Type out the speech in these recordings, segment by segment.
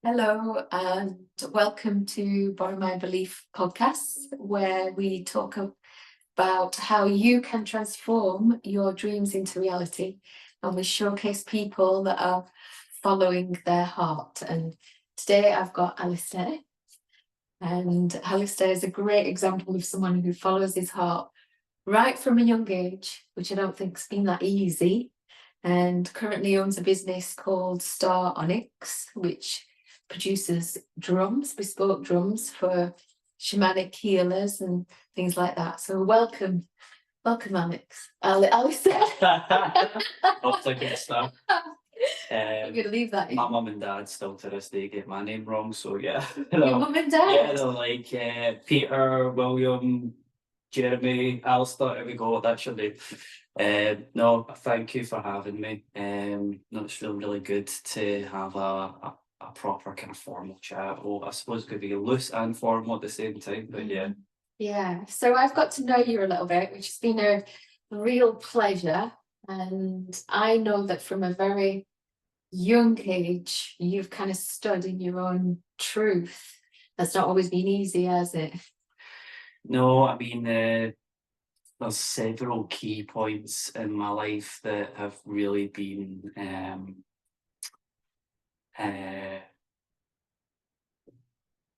Hello and welcome to Borrow My Belief podcast, where we talk about how you can transform your dreams into reality. And we showcase people that are following their heart. And today I've got Alistair. And Alistair is a great example of someone who follows his heart right from a young age, which I don't think's been that easy. And currently owns a business called Onyx, which produces drums, bespoke drums for shamanic healers and things like that. So welcome, Alex. Alistair. Off like a stuff. I'm gonna leave that in. My mum and dad still to this day get my name wrong, so yeah. Your mum and dad? Yeah, they're like Peter, William, Jeremy, Alistair, there we go, that's your name. No, thank you for having me. No, it's really good to have a proper kind of formal chat. Well, I suppose it could be loose and formal at the same time, but yeah. Yeah, so I've got to know you a little bit, which has been a real pleasure. And I know that from a very young age, you've kind of stood in your own truth. That's not always been easy, has it? No, I mean, there's several key points in my life that have really been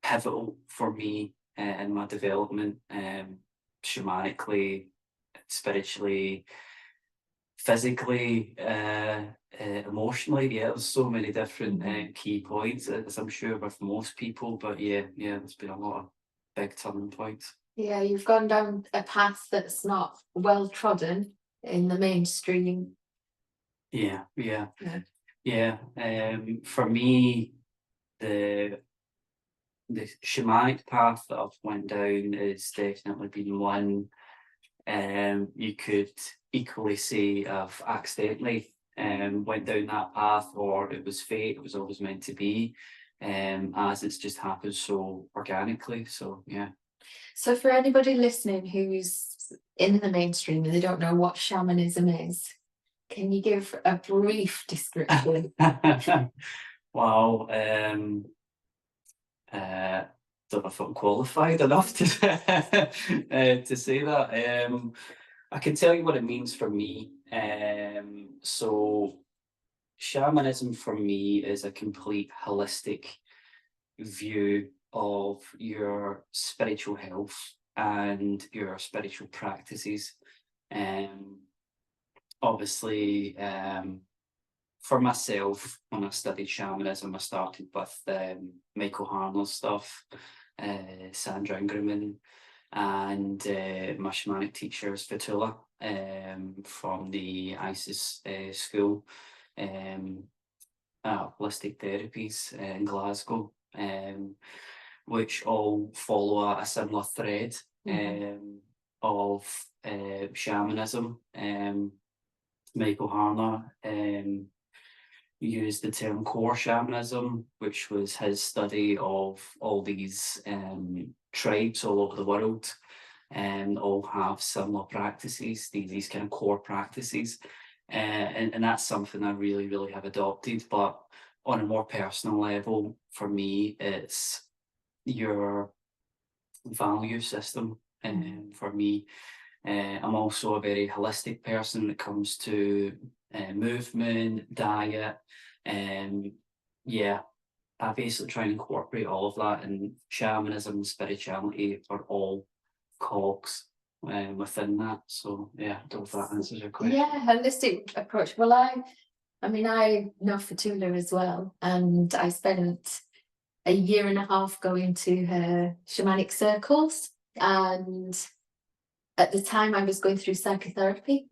pivotal for me in my development, shamanically, spiritually, physically, emotionally. Yeah, there's so many different key points, as I'm sure with most people, but yeah, there's been a lot of big turning points. Yeah, you've gone down a path that's not well trodden in the mainstream. Yeah. For me, the shamanic path that I've went down is definitely been one you could equally say I've accidentally went down that path, or it was fate, it was always meant to be, as it's just happened so organically. So yeah. So for anybody listening who's in the mainstream and they don't know what shamanism is, can you give a brief description? Wow. Don't know if I'm qualified enough to to say that. I can tell you what it means for me. So shamanism for me is a complete holistic view of your spiritual health and your spiritual practices. Obviously, for myself, when I studied shamanism, I started with Michael Harner's stuff, Sandra Ingerman, and my shamanic teacher is Fatula from the ISIS school, holistic therapies in Glasgow, which all follow a similar thread of shamanism. Michael Harner used the term core shamanism, which was his study of all these tribes all over the world, and all have similar practices, these kind of core practices. And that's something I really have adopted. But on a more personal level, for me, it's your value system. And for me, I'm also a very holistic person when it comes to movement, diet, I basically try and incorporate all of that, and shamanism and spirituality are all cogs within that. So yeah, I don't know if that answers your question. Yeah, holistic approach. Well, I mean, I know Fatula as well, and I spent a year and a half going to her shamanic circles, and at the time I was going through psychotherapy.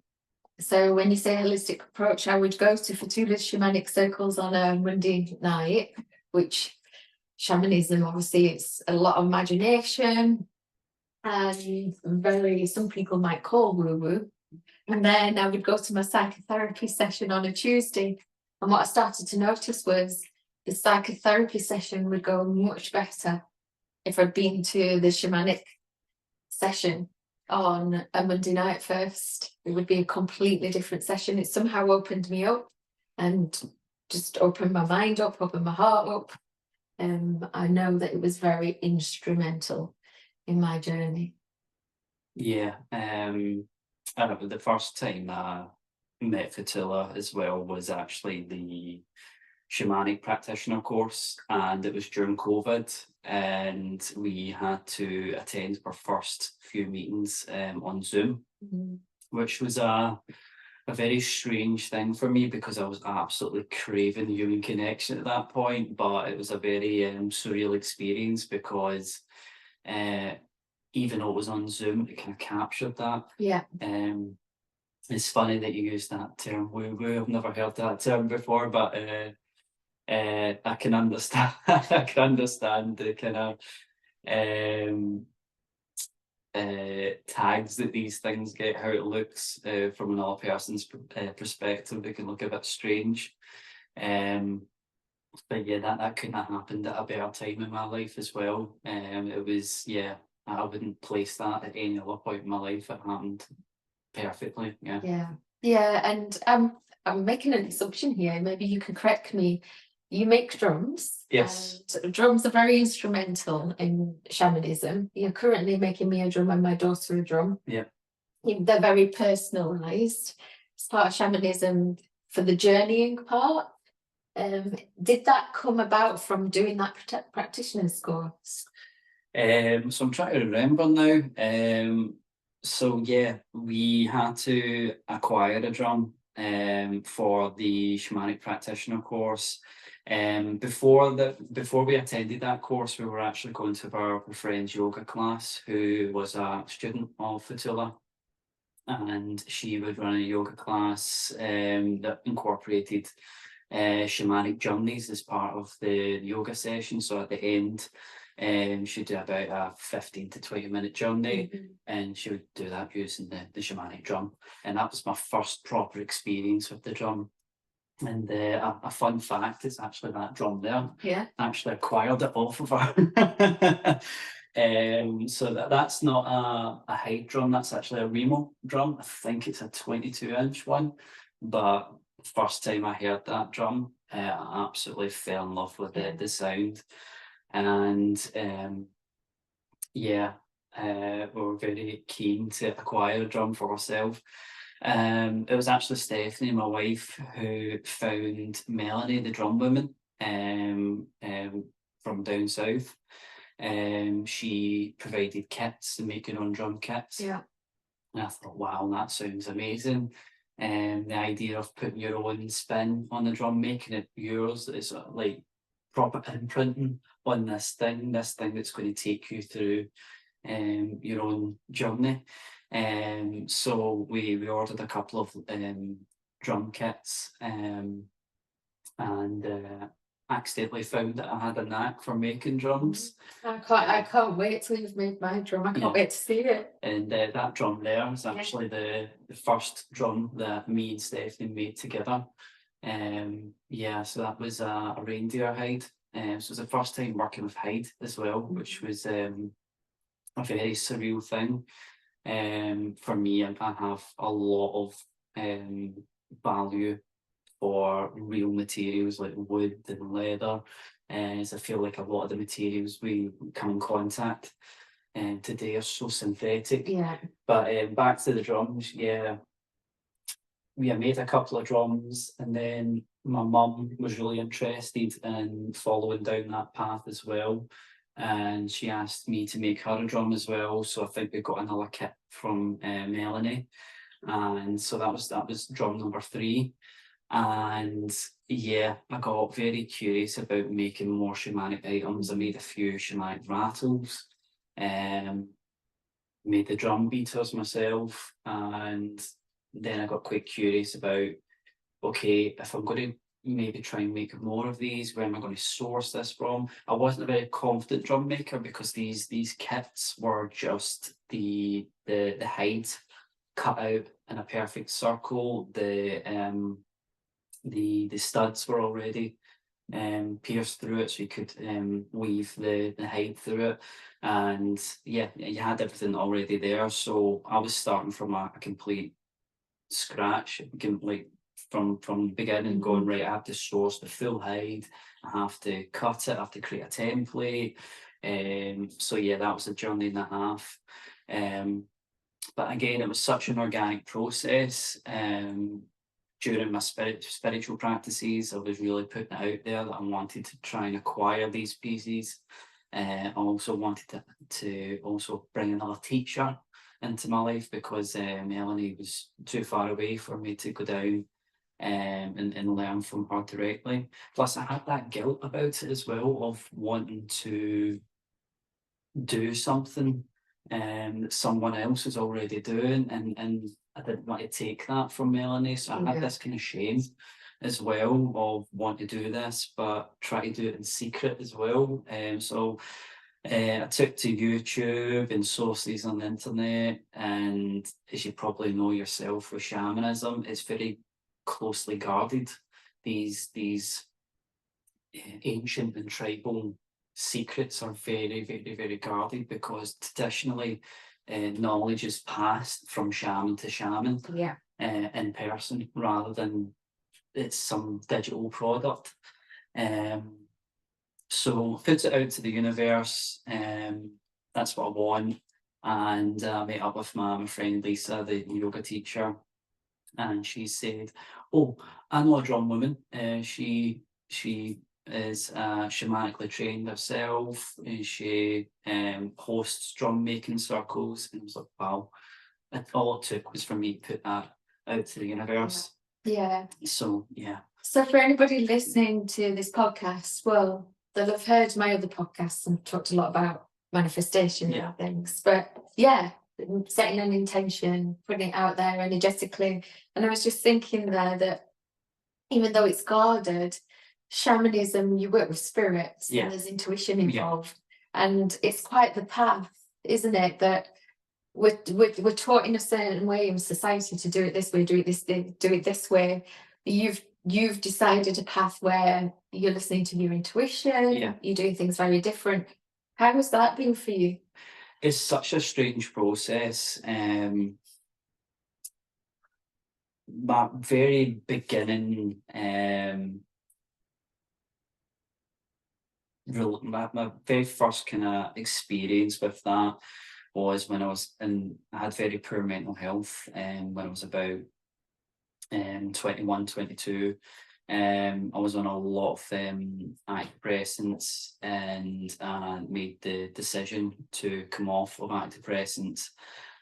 So when you say holistic approach, I would go to Fatula's shamanic circles on a Monday night, which shamanism, obviously, it's a lot of imagination and some people might call woo-woo. And then I would go to my psychotherapy session on a Tuesday. And what I started to notice was the psychotherapy session would go much better if I'd been to the shamanic session on a Monday night first. It would be a completely different session. It somehow opened me up and just opened my mind up, opened my heart up. I know that it was very instrumental in my journey. Yeah, I remember the first time I met Fatula as well was actually the Shamanic practitioner course, and it was during COVID, and we had to attend our first few meetings on Zoom, Mhm. which was a very strange thing for me because I was absolutely craving human connection at that point, but it was a very surreal experience because uh, even though it was on Zoom, it kind of captured that. Yeah. It's funny that you use that term woo woo. I've never heard that term before, but I can understand. I can understand the kind of um, tags that these things get, how it looks from another person's perspective. It can look a bit strange. Um, but yeah, that couldn't have happened at a better time in my life as well. It was, yeah, I wouldn't place that at any other point in my life. It happened perfectly. Yeah. Yeah. Yeah. And I'm making an assumption here. Maybe you can correct me. You make drums. Yes. And drums are very instrumental in shamanism. You're currently making me a drum and my daughter a drum. Yeah. They're very personalized. It's part of shamanism for the journeying part. Did that come about from doing that practitioner's course? So I'm trying to remember now. So yeah, we had to acquire a drum for the shamanic practitioner course. Before we attended that course, we were actually going to our friend's yoga class, who was a student of Fatula, and she would run a yoga class that incorporated shamanic journeys as part of the yoga session. So at the end, she'd do about a 15 to 20-minute journey, and she would do that using the shamanic drum. And that was my first proper experience with the drum. And a fun fact is actually that drum there. Yeah. I actually acquired it off of her. So that's not a height drum, that's actually a Remo drum. I think it's a 22-inch one. But first time I heard that drum, I absolutely fell in love with the sound. And yeah, we were very keen to acquire a drum for ourselves. It was actually Stephanie, my wife, who found Melanie, the drum woman, from down south. She provided kits and make your own drum kits. Yeah. And I thought, wow, that sounds amazing. The idea of putting your own spin on the drum, making it yours, is like proper imprinting on this thing that's going to take you through your own journey. So we ordered a couple of drum kits, and accidentally found that I had a knack for making drums. I can't wait till you've made my drum. I can't wait to see it. And that drum there is actually the first drum that me and Stephanie made together. Yeah, so that was a reindeer hide. So it was the first time working with hide as well, which was a very surreal thing. For me, I have a lot of value for real materials like wood and leather, as I feel like a lot of the materials we come in contact today are so synthetic. Yeah. But back to the drums, yeah, we had made a couple of drums, and then my mum was really interested in following down that path as well, and she asked me to make her a drum as well. So I think we got another kit from Melanie, and so that was drum number 3. And yeah, I got very curious about making more shamanic items. I made a few shamanic rattles, made the drum beaters myself, and then I got quite curious about, okay, if I'm going to maybe try and make more of these, where am I going to source this from? I wasn't a very confident drum maker because these kits were just the hide cut out in a perfect circle. The studs were already pierced through it, so you could weave the hide through it, and yeah, you had everything already there. So I was starting from a complete scratch, like from the beginning, going, right, I have to source the full hide, I have to cut it, I have to create a template. So yeah, that was a journey and a half. But again, it was such an organic process. During my spiritual practices, I was really putting it out there that I wanted to try and acquire these pieces. I also wanted to also bring another teacher into my life, because Melanie was too far away for me to go down and learn from her directly. Plus, I had that guilt about it as well, of wanting to do something that someone else is already doing, and I didn't want to take that from Melanie, so I had this kind of shame as well of wanting to do this, but try to do it in secret as well. So I took to YouTube and sources on the internet, and as you probably know yourself with shamanism, it's very closely guarded. These ancient and tribal secrets are very, very, very guarded, because traditionally knowledge is passed from shaman to shaman in person, rather than it's some digital product. So put it out to the universe. That's what I want. And I met up with my friend Lisa, the yoga teacher, and she said, "Oh, I know a drum woman. She is shamanically trained herself, and she hosts drum making circles." And I was like, wow. All it took was for me to put that out to the universe. Yeah. So yeah. So for anybody listening to this podcast, well, they'll have heard my other podcasts and talked a lot about manifestation and things. But yeah, setting an intention, putting it out there energetically. And I was just thinking there that even though it's guarded, shamanism, you work with spirits, and there's intuition involved. And it's quite the path, isn't it? That we're taught in a certain way in society to do it this way, do it this way. You've decided a path where you're listening to your intuition, you're doing things very different. How has that been for you? It's such a strange process. My very beginning, my very first kind of experience with that was when I had very poor mental health, when I was about 21, 22. I was on a lot of antidepressants, and made the decision to come off of antidepressants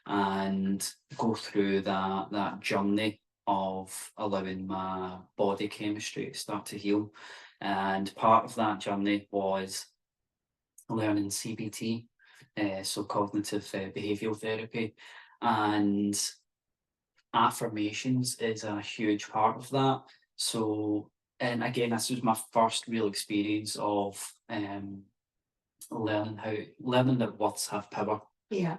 and go through that journey of allowing my body chemistry to start to heal. And part of that journey was learning CBT, so cognitive behavioural therapy, and affirmations is a huge part of that. So, and again, this was my first real experience of learning that words have power.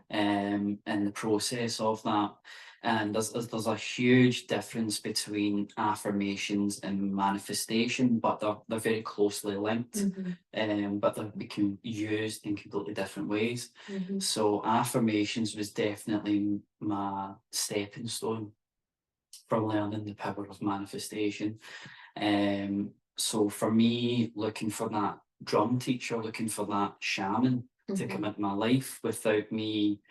And the process of that. And there's a huge difference between affirmations and manifestation, but they're very closely linked. But they can be used in completely different ways. So affirmations was definitely my stepping stone for learning the power of manifestation. So for me, looking for that drum teacher, looking for that shaman to come into my life without me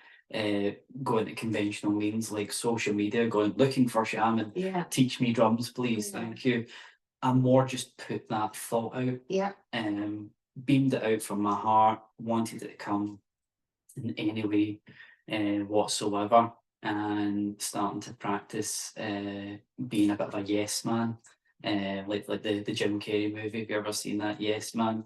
going to conventional means like social media, looking for shaman, teach me drums, please, thank you. I more just put that thought out, beamed it out from my heart, wanted it to come in any way whatsoever, and starting to practice being a bit of a yes man, like the Jim Carrey movie. Have you ever seen that? Yes Man.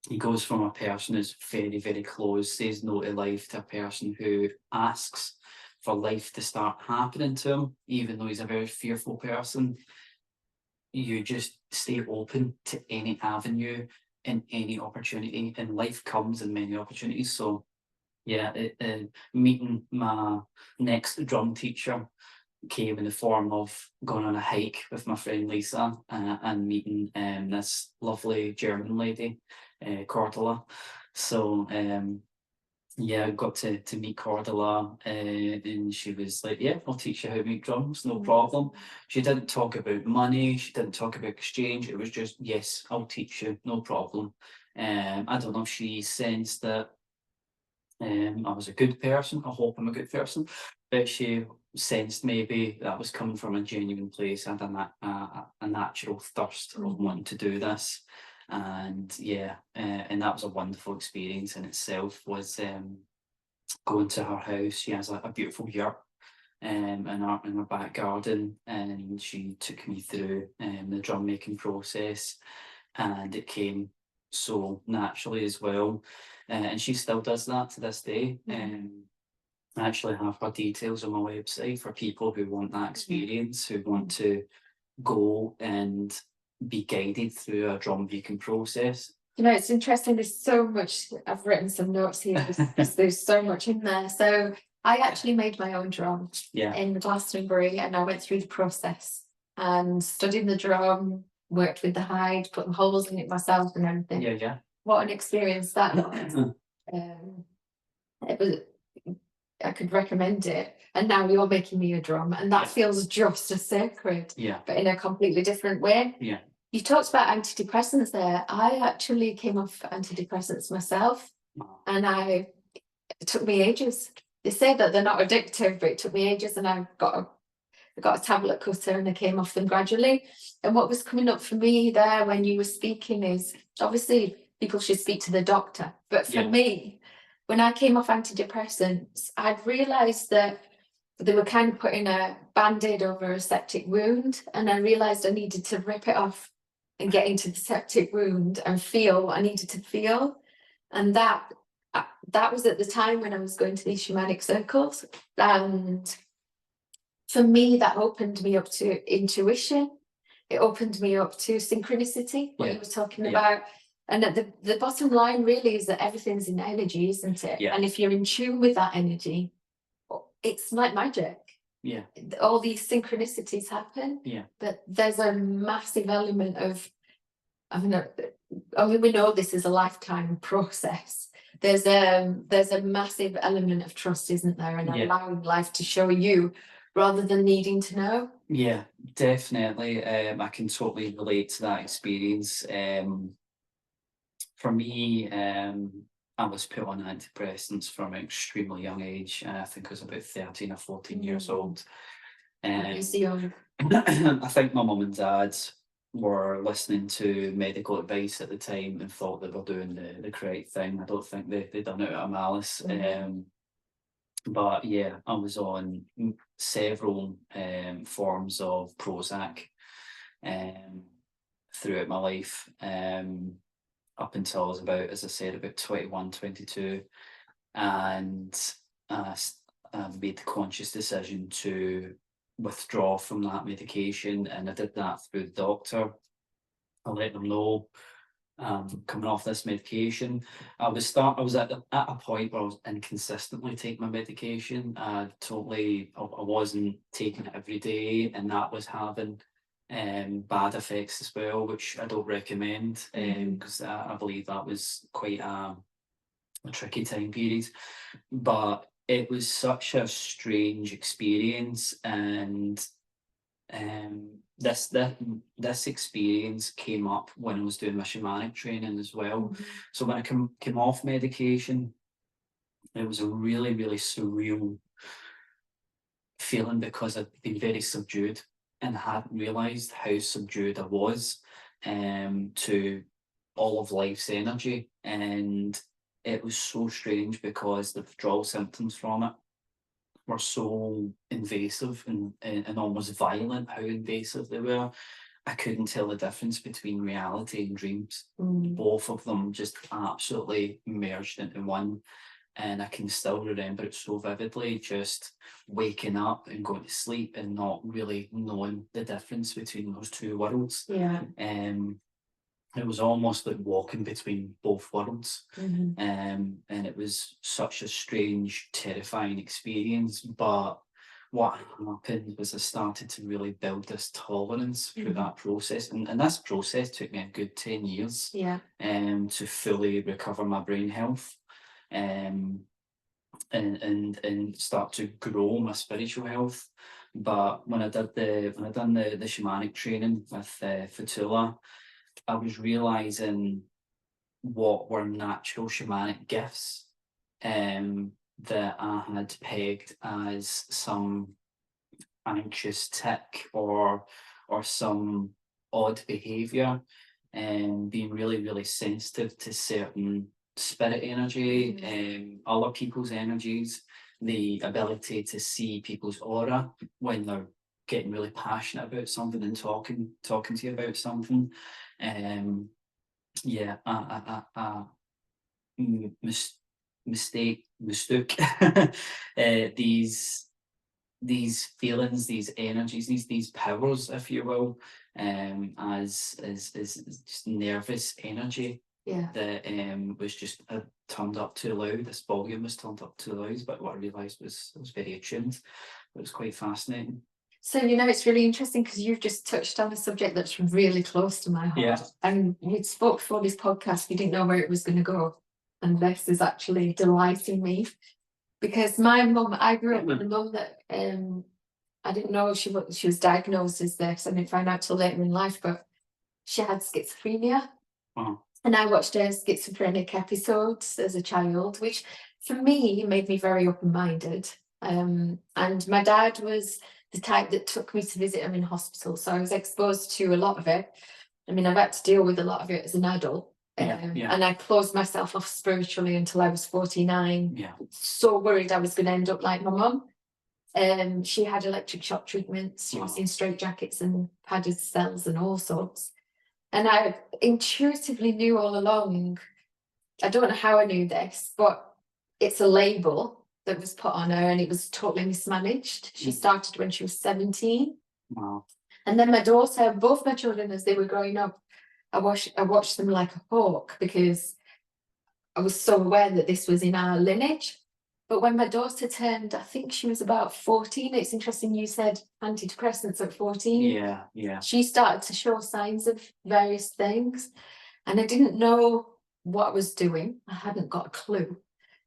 He goes from a person who's very, very closed, says no to life, to a person who asks for life to start happening to him, even though he's a very fearful person. You just stay open to any avenue and any opportunity, and life comes in many opportunities. So yeah, meeting my next drum teacher came in the form of going on a hike with my friend Lisa, and meeting this lovely German lady, Cordula. So yeah, I got to meet Cordula, and she was like, "Yeah, I'll teach you how to make drums, no problem." She didn't talk about money. She didn't talk about exchange. It was just, "Yes, I'll teach you, no problem." I don't know if she sensed that I was a good person. I hope I'm a good person, but she sensed maybe that was coming from a genuine place. I had a natural thirst of wanting to do this, and yeah, and that was a wonderful experience in itself. Was going to her house. She has a beautiful yurt in her back garden, and she took me through the drum making process, and it came so naturally as well. And she still does that to this day. I actually have her details on my website for people who want that experience, who want to go and be guided through a drum making process. You know, it's interesting. There's so much. I've written some notes here. There's so much in there. So I actually made my own drum in Glastonbury, and I went through the process and studied the drum, worked with the hide, put the holes in it myself, and everything. Yeah. What an experience that was. It was. I could recommend it. And now you're making me a drum, and that feels just as sacred. But in a completely different way. You talked about antidepressants there. I actually came off antidepressants myself, and it took me ages. They say that they're not addictive, but it took me ages, and I got a tablet cutter, and I came off them gradually. And what was coming up for me there when you were speaking is, obviously people should speak to the doctor, but for me, when I came off antidepressants, I'd realised that they were kind of putting a band-aid over a septic wound, and I realised I needed to rip it off and get into the septic wound and feel what I needed to feel. And that was at the time when I was going to these shamanic circles. And for me, that opened me up to intuition. It opened me up to synchronicity, what you were talking about. And at the bottom line really is that everything's in energy, isn't it? And if you're in tune with that energy, it's like magic. All these synchronicities happen. But there's a massive element of, I mean, we know this is a lifetime process. There's a massive element of trust, isn't there? And allowing life to show you rather than needing to know. Yeah, definitely. I can totally relate to that experience. For me, I was put on antidepressants from an extremely young age. I think I was about 13 or 14 years old. I think my mum and dad were listening to medical advice at the time and thought they were doing the correct thing. I don't think they done it out of malice. But yeah, I was on several forms of Prozac throughout my life. Up until I was about, as I said, about 21, 22. And I made the conscious decision to withdraw from that medication, and I did that through the doctor. I let them know coming off this medication. I was at a point where I was inconsistently taking my medication. I wasn't taking it every day, and that was having bad effects as well, which I don't recommend, because I believe that was quite a tricky time period. But it was such a strange experience, and this experience came up when I was doing my shamanic training as well. So when I came off medication, it was a really, really surreal feeling, because I'd been very subdued and hadn't realised how subdued I was to all of life's energy. And it was so strange because the withdrawal symptoms from it were so invasive and almost violent, how invasive they were. I couldn't tell the difference between reality and dreams. Both of them just absolutely merged into one. And I can still remember it so vividly, just waking up and going to sleep and not really knowing the difference between those two worlds. It was almost like walking between both worlds. And it was such a strange, terrifying experience. But what happened was I started to really build this tolerance through that process. And this process took me a good 10 years to fully recover my brain health. and start to grow my spiritual health. But when I done the shamanic training with Fatula, I was realizing what were natural shamanic gifts that I had pegged as some anxious tick or some odd behavior, and being really sensitive to certain spirit energy, other people's energies, the ability to see people's aura when they're getting really passionate about something and talking to you about something. Yeah, mistook these feelings, these energies, these powers, if you will, as just nervous energy. Yeah. That was just turned up too loud. This volume was turned up too loud, but what I realised was very attuned. It was quite fascinating. So, it's really interesting because you've just touched on a subject that's really close to my heart. Yeah. And we spoke before this podcast, we didn't know where it was going to go. And this is actually delighting me, because my mum, I grew up with a mum that I didn't know she was diagnosed as this. I didn't find out till later in life, but she had schizophrenia. Wow. And I watched her schizophrenic episodes as a child, which for me made me very open-minded. And my dad was the type that took me to visit him in hospital, so I was exposed to a lot of it. I mean, I've had to deal with a lot of it as an adult. And I closed myself off spiritually until I was 49. Yeah. So worried I was going to end up like my mum. She had electric shock treatments. She was in straitjackets and padded cells and all sorts. And I intuitively knew all along, I don't know how I knew this, but it's a label that was put on her, and it was totally mismanaged. She started when she was 17. Wow. And then my daughter, both my children, as they were growing up, I watched them like a hawk, because I was so aware that this was in our lineage. But when my daughter turned, I think she was about 14, it's interesting you said antidepressants at 14. Yeah. She started to show signs of various things, and I didn't know what I was doing. I hadn't got a clue.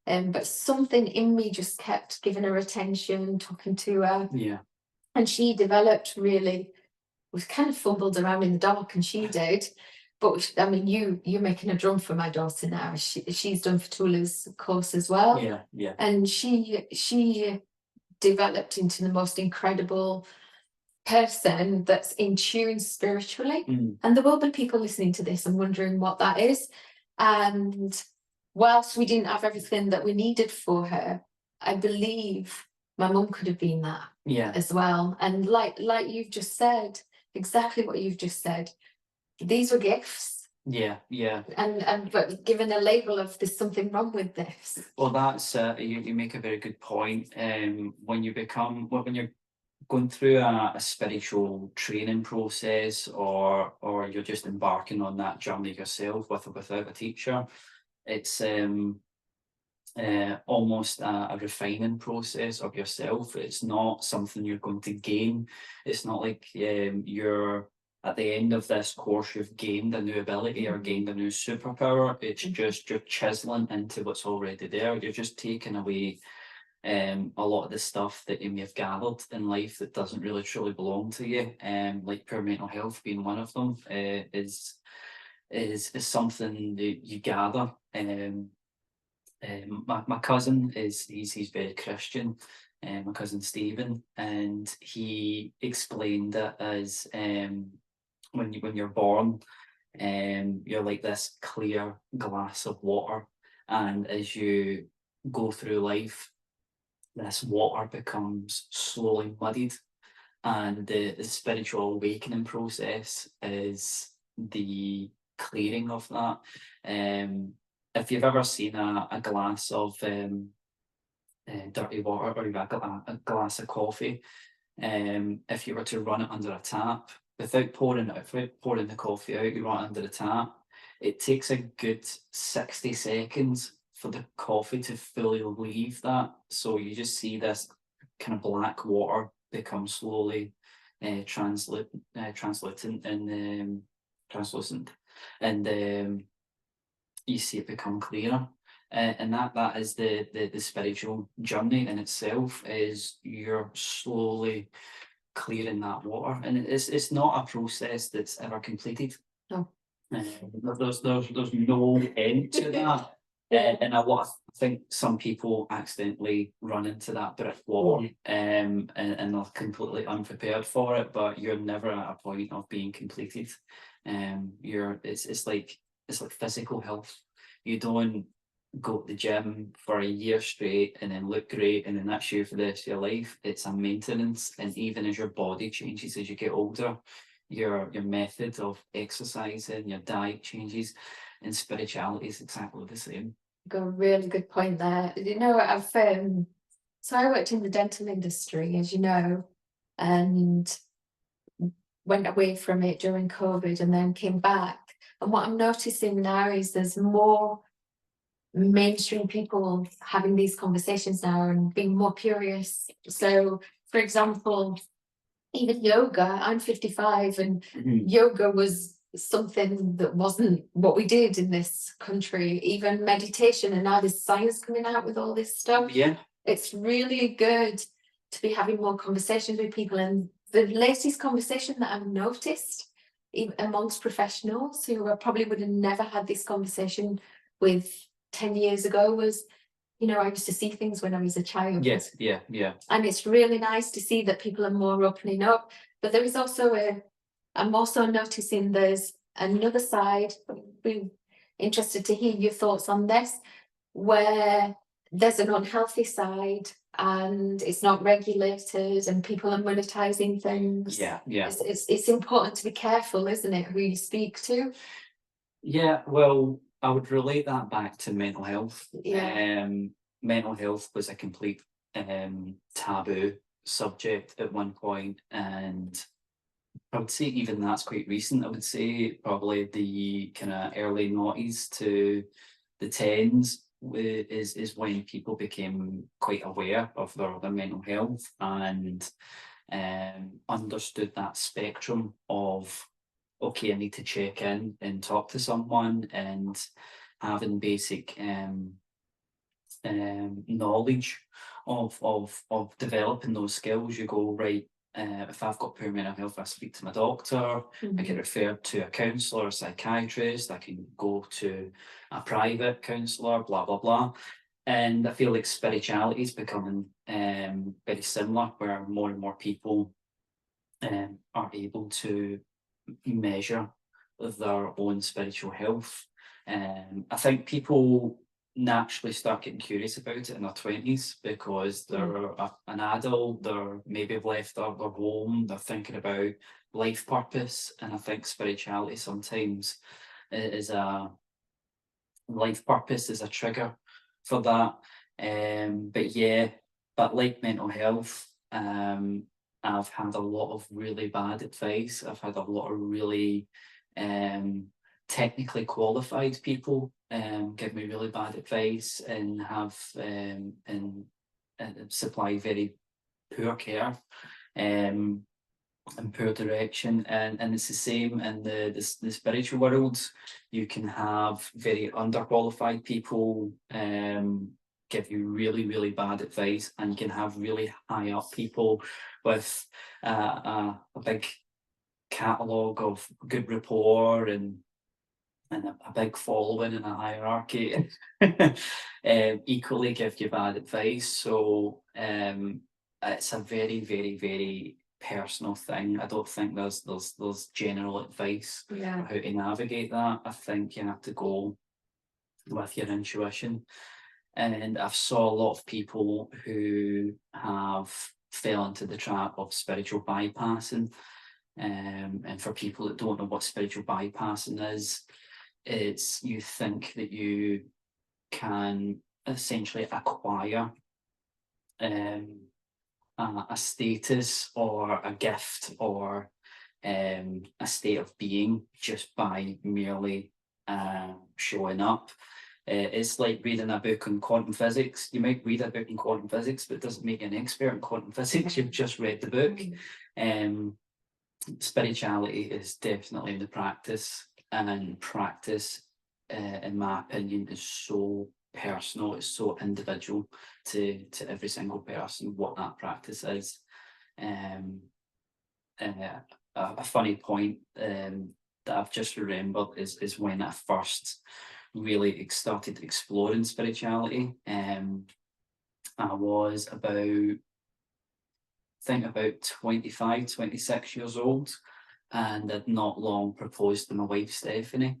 But something in me just kept giving her attention, talking to her. Yeah. And she developed really, was kind of fumbled around in the dark, and she did. But I mean, you're making a drum for my daughter now. She's done Fatula's course as well. Yeah. And she developed into the most incredible person that's in tune spiritually. And there will be people listening to this and wondering what that is. And whilst we didn't have everything that we needed for her, I believe my mum could have been that as well. And like you've just said, exactly what you've just said, these were gifts. Yeah. And but given a label of there's something wrong with this. Well, that's you make a very good point. When you're going through a spiritual training process, or you're just embarking on that journey yourself with or without a teacher, it's almost a refining process of yourself. It's not something you're going to gain. It's not like you're at the end of this course you've gained a new ability or gained a new superpower. It's just you're chiseling into what's already there. You're just taking away a lot of the stuff that you may have gathered in life that doesn't really truly belong to you. Like pure mental health being one of them, is something that you gather. My cousin he's very Christian, my cousin Stephen, and he explained it as when you're born, you're like this clear glass of water, and as you go through life, this water becomes slowly muddied, and the spiritual awakening process is the clearing of that. If you've ever seen a glass of dirty water, or you've a glass of coffee, if you were to run it under a tap, without pouring the coffee out, you run it under the tap, it takes a good 60 seconds for the coffee to fully leave that. So you just see this kind of black water become slowly translucent, and you see it become clearer. And that is the spiritual journey in itself, is you're slowly clearing that water, and it's not a process that's ever completed. No. There's no end to that. And I think some people accidentally run into that brick wall, and they're completely unprepared for it. But you're never at a point of being completed. It's like physical health. You don't go to the gym for a year straight and then look great and then that's you for the rest of your life. It's a maintenance, and even as your body changes as you get older, your method of exercising, your diet changes, and spirituality is exactly the same. Got a really good point there. You know, so I worked in the dental industry, as you know, and went away from it during COVID and then came back. And what I'm noticing now is there's more mainstream people having these conversations now and being more curious. So, for example, even yoga, I'm 55 and yoga was something that wasn't what we did in this country. Even meditation, and now there's science coming out with all this stuff. Yeah. It's really good to be having more conversations with people. And the latest conversation that I've noticed amongst professionals who probably would have never had this conversation with 10 years ago was, you know, I used to see things when I was a child. Yes, yeah. And it's really nice to see that people are more opening up. But there is also I'm also noticing there's another side. I'd be interested to hear your thoughts on this, where there's an unhealthy side and it's not regulated and people are monetizing things. Yeah. It's important to be careful, isn't it, who you speak to? Yeah, well, I would relate that back to mental health. Yeah. Mental health was a complete taboo subject at one point, and I would say even that's quite recent. I would say probably the kind of early noughties to the tens is when people became quite aware of their mental health and understood that spectrum of, okay, I need to check in and talk to someone, and having basic knowledge of developing those skills. You go, right, if I've got poor mental health, I speak to my doctor, I get referred to a counsellor, a psychiatrist, I can go to a private counsellor, blah, blah, blah. And I feel like spirituality is becoming very similar, where more and more people are able to measure their own spiritual health. I think people naturally start getting curious about it in their 20s because they're an adult, they're maybe have left their home, they're thinking about life purpose, and I think spirituality sometimes is a life purpose is a trigger for that. But like mental health, I've had a lot of really bad advice. I've had a lot of really technically qualified people give me really bad advice and have and supply very poor care and poor direction, and it's the same in the spiritual world. You can have very underqualified people give you really bad advice, and you can have really high up people with a big catalogue of good rapport and a big following and a hierarchy equally give you bad advice. So it's a very personal thing. I don't think there's general advice on how to navigate that. I think you have to go with your intuition. And I've saw a lot of people who have fell into the trap of spiritual bypassing. And for people that don't know what spiritual bypassing is, it's you think that you can essentially acquire a status or a gift or a state of being just by merely showing up. It's like reading a book on quantum physics. You might read a book in quantum physics, but it doesn't make you an expert in quantum physics. You've just read the book. Spirituality is definitely in the practice, and practice, in my opinion, is so personal, it's so individual to every single person what that practice is. A funny point that I've just remembered is when I first really started exploring spirituality. I was about 25, 26 years old, and I'd not long proposed to my wife Stephanie.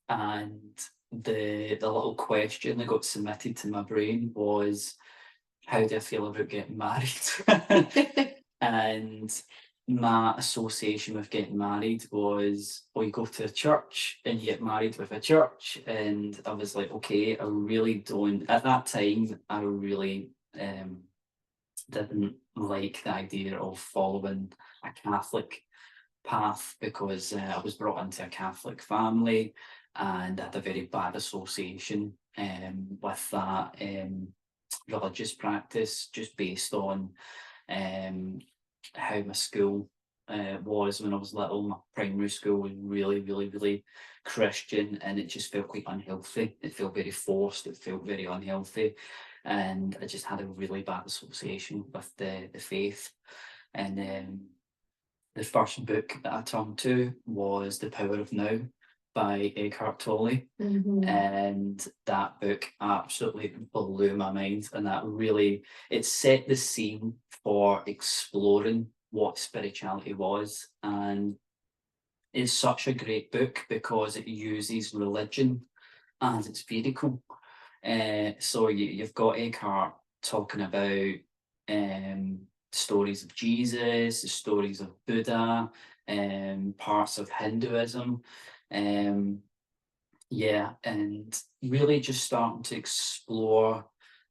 And the little question that got submitted to my brain was, how do I feel about getting married? And my association with getting married was, well, you go to a church and you get married with a church. And I was like, okay, I really don't, at that time, I really didn't like the idea of following a Catholic path, because I was brought into a Catholic family and I had a very bad association with that religious practice, just based on how my school was when I was little. My primary school was really, really, really Christian, and it just felt quite unhealthy. It felt very forced, it felt very unhealthy, and I just had a really bad association with the faith. And the first book that I turned to was The Power of Now by Eckhart Tolle. And that book absolutely blew my mind, and that really, it set the scene for exploring what spirituality was. And it's such a great book because it uses religion as its vehicle. So you've got Eckhart talking about stories of Jesus, the stories of Buddha, parts of Hinduism, and really just starting to explore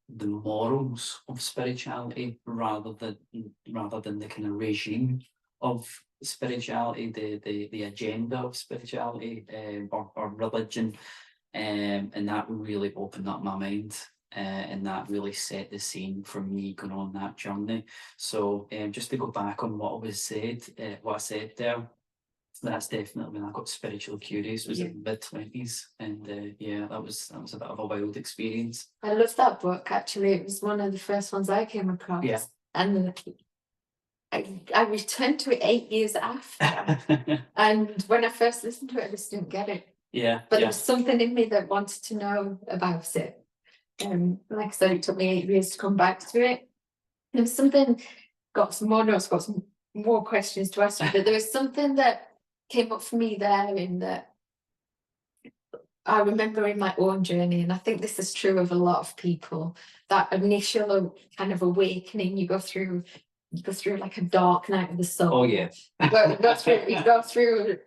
the morals of spirituality rather than the kind of regime of spirituality, the agenda of spirituality, or religion, and that really opened up my mind. And that really set the scene for me going on that journey. So just to go back on what I said there, that's definitely when I got spiritually curious, was in mid-20s, and that was a bit of a wild experience. I love that book, actually. It was one of the first ones I came across. Yeah. And I returned to it 8 years after. And when I first listened to it, I just didn't get it. Yeah. But there was something in me that wanted to know about it. Like I said, it took me 8 years to come back to it. There was something, got some more notes, got some more questions to ask you, but there was something that came up for me there, in that I remember in my own journey, and I think this is true of a lot of people, that initial kind of awakening, you go through like a dark night of the soul. Oh yeah. You go through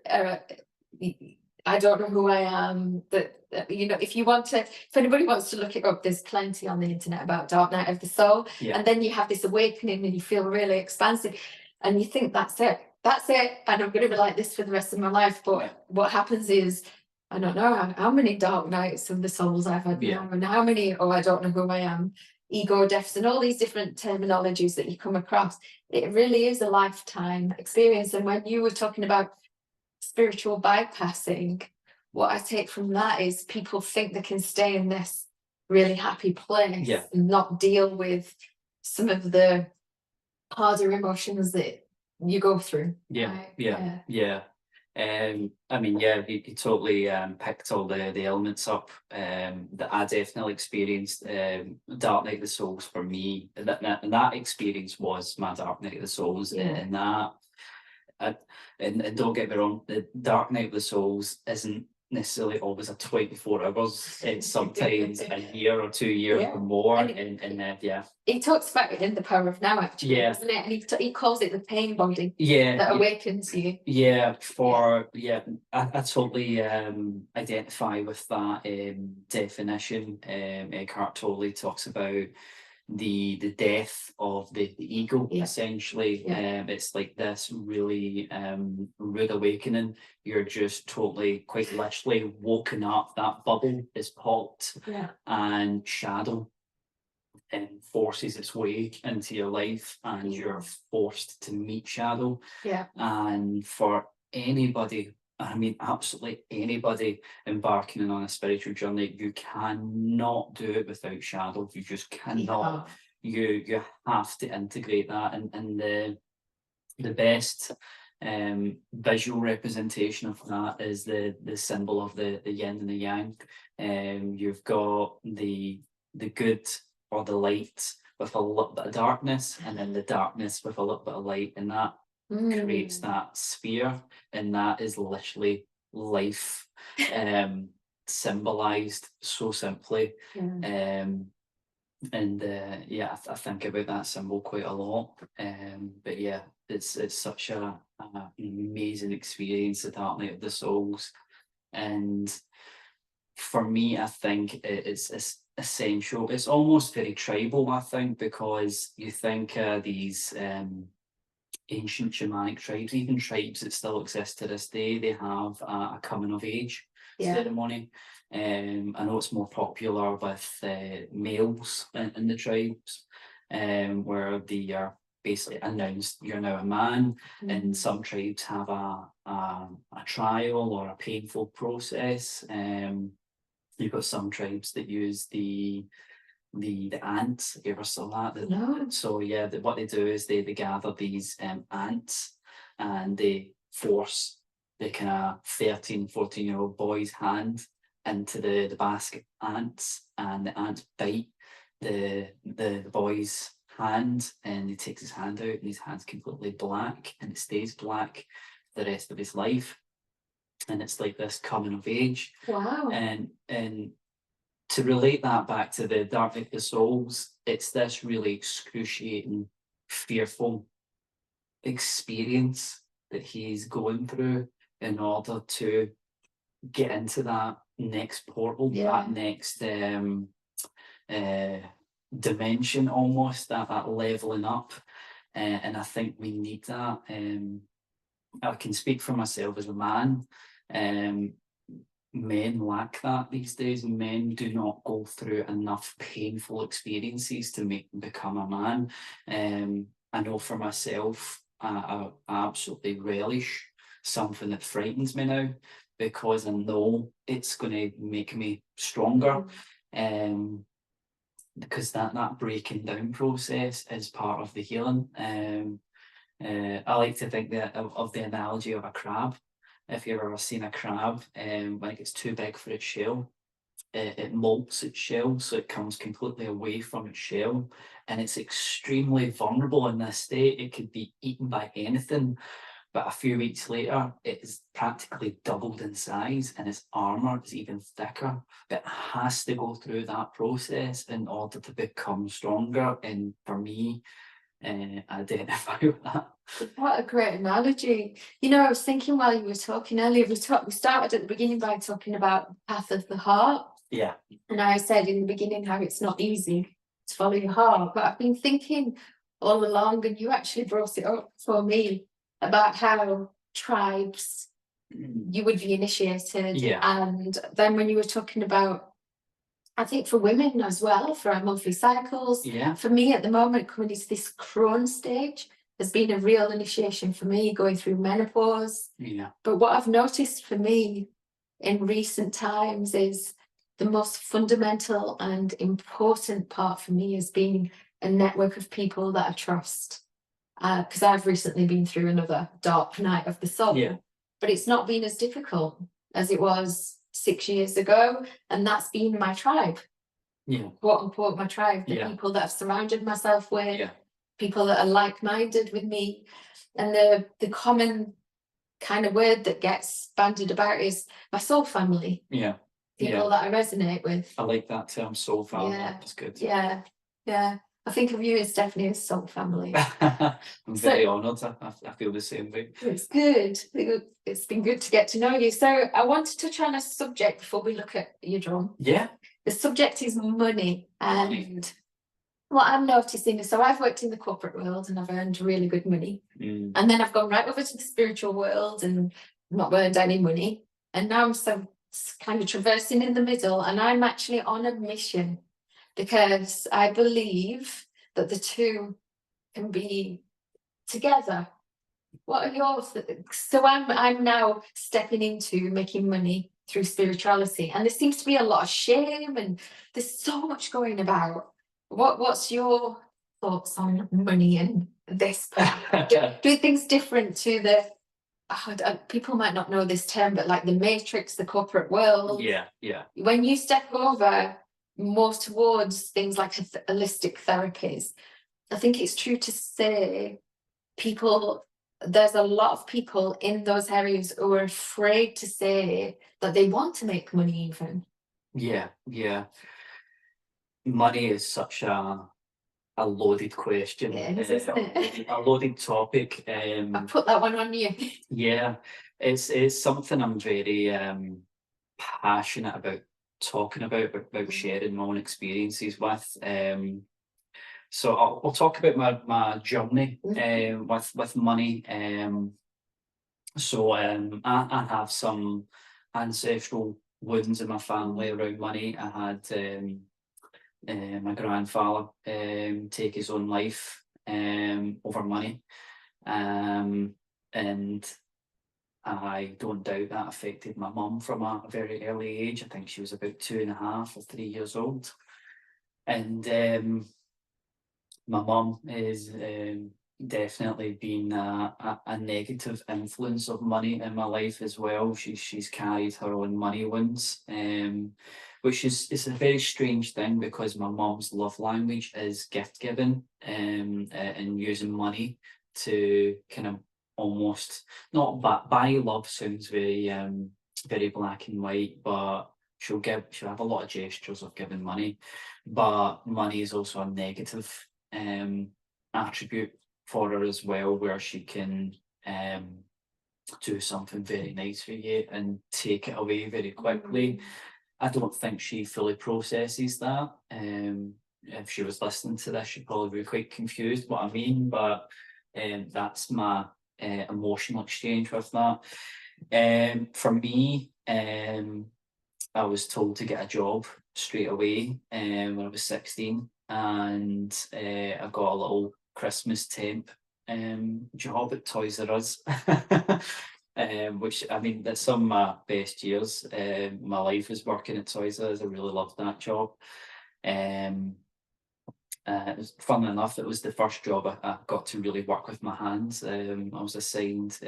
I don't know who I am, but if anybody wants to look it up, there's plenty on the internet about dark night of the soul. Yeah. And then you have this awakening and you feel really expansive and you think that's it, and I'm going to be like this for the rest of my life. But what happens is, I don't know how many dark nights of the souls I've had now, and how many, I don't know who I am, ego deaths, and all these different terminologies that you come across. It really is a lifetime experience. And when you were talking about spiritual bypassing, what I take from that is people think they can stay in this really happy place and not deal with some of the harder emotions that you go through. I mean, you totally picked all the elements up that I definitely experienced. Dark Night of the Souls for me, and that experience was my Dark Night of the Souls, and that. And don't get me wrong, the Dark Night of the Souls isn't necessarily always a 24 hours. It's sometimes a year or 2 years or more. And he talks about it in The Power of Now, actually, doesn't it? And he calls it the pain body that awakens you. I totally identify with that definition. Eckhart Tolle talks about the death of the ego, essentially. It's like this really rude awakening. You're just totally, quite literally woken up. That bubble is popped, and shadow forces its way into your life, and you're forced to meet shadow. And for anybody I mean, absolutely anybody embarking on a spiritual journey, you cannot do it without shadows. You just cannot. You have to integrate that, and the best visual representation of that is the symbol of the yin and the yang. You've got the good or the light with a little bit of darkness, and then the darkness with a little bit of light, and that creates that sphere, and that is literally life symbolized so simply. And yeah, I think about that symbol quite a lot. But yeah, it's such an amazing experience, the Dark Night of the Souls. And for me, I think it's essential. It's almost very tribal, I think, because you think these ancient shamanic tribes, even tribes that still exist to this day, they have a coming of age ceremony. I know it's more popular with males in the tribes, where they are basically announced you're now a man. And some tribes have a trial or a painful process. You've got some tribes that use the ants. Have you ever saw that? No. So yeah, what they do is they gather these ants, and they force the kind of 13, 14-year-old boy's hand into the basket ants, and the ants bite the boy's hand, and he takes his hand out, and his hand's completely black, and it stays black for the rest of his life. And it's like this coming of age. Wow. And to relate that back to the Dark Night of the Souls, it's this really excruciating, fearful experience that he's going through in order to get into that next portal, that next dimension, almost, that leveling up. And I think we need that. I can speak for myself as a man. Men lack that these days. Men do not go through enough painful experiences to make them become a man. I know for myself, I absolutely relish something that frightens me now, because I know it's going to make me stronger. Because that breaking down process is part of the healing. I like to think that of the analogy of a crab. If you've ever seen a crab, when it gets too big for its shell, it molts its shell, so it comes completely away from its shell, and it's extremely vulnerable in this state. It could be eaten by anything, but a few weeks later, it is practically doubled in size, and its armor is even thicker. But it has to go through that process in order to become stronger. And for me, I identify with that. What a great analogy. You know, I was thinking while you were talking earlier, we started at the beginning by talking about the path of the heart. Yeah. And I said in the beginning how it's not easy to follow your heart. But I've been thinking all along, and you actually brought it up for me, about how tribes, you would be initiated. Yeah. And then when you were talking about, I think for women as well, for our monthly cycles, for me at the moment, coming into this crone stage has been a real initiation for me, going through menopause. But what I've noticed for me in recent times is the most fundamental and important part for me has been a network of people that I trust. Because I've recently been through another dark night of the soul, but it's not been as difficult as it was 6 years ago, and that's been my tribe. Quote unquote, my tribe, the people that I've surrounded myself with, people that are like-minded with me. And the common kind of word that gets bandied about is my soul family. People that I resonate with. I like that term, soul family. That's good. I think of you as definitely a soul family. I'm very honoured. I feel the same way. It's good. It's been good to get to know you. So I want to touch on a subject before we look at your drum. The subject is money. And what I'm noticing is, so I've worked in the corporate world and I've earned really good money. And then I've gone right over to the spiritual world and not earned any money. And now I'm so kind of traversing in the middle, and I'm actually on a mission, because I believe that the two can be together. What are your so I'm now stepping into making money through spirituality, and there seems to be a lot of shame, and there's so much going about. What's your thoughts on money and this? Do things different to the people might not know this term, but like the matrix, the corporate world. Yeah, yeah. When you step over more towards things like holistic therapies, I think it's true to say people, there's a lot of people in those areas who are afraid to say that they want to make money even. Yeah, yeah. Money is such a loaded question, Yes, isn't it? a loaded topic. I put that one on you. Yeah, it's something I'm very passionate about talking about sharing my own experiences with. So I'll talk about my journey with money. So I have some ancestral wounds in my family around money. I had my grandfather take his own life over money, and I don't doubt that affected my mum from a very early age. I think she was about 2.5 or 3 years old, and my mum is definitely been a negative influence of money in my life as well. She's carried her own money wounds, which is it's a very strange thing because my mum's love language is gift giving, and using money to kind of almost not buy love sounds very black and white, but she'll have a lot of gestures of giving money, but money is also a negative attribute for her as well, where she can do something very nice for you and take it away very quickly. I don't think she fully processes that. If she was listening to this, she'd probably be quite confused what I mean, but that's my emotional exchange with that. For me, I was told to get a job straight away when I was 16, and I got a little Christmas temp job at Toys R Us, which I mean, that's some of my best years. My life was working at Toys R Us. I really loved that job. It was, funnily enough, it was the first job I got to really work with my hands. I was assigned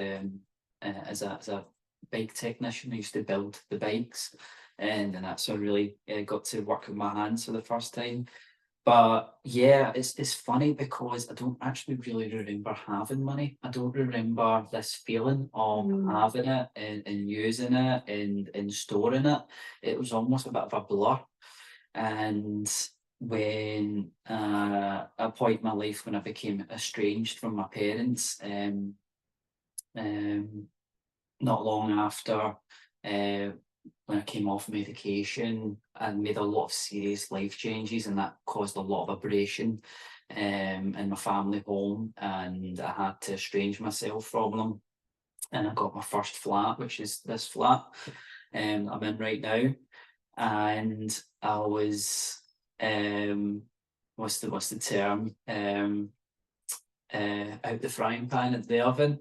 as a bike technician. I used to build the bikes, and that's when I really got to work with my hands for the first time. But yeah, it's funny because I don't actually really remember having money. I don't remember this feeling of having it and using it and storing it. It was almost a bit of a blur. And when a point in my life when I became estranged from my parents, not long after, when I came off medication, I made a lot of serious life changes, and that caused a lot of aberration in my family home, and I had to estrange myself from them. And I got my first flat, which is this flat I'm in right now. And I was what's the term, out the frying pan at the oven.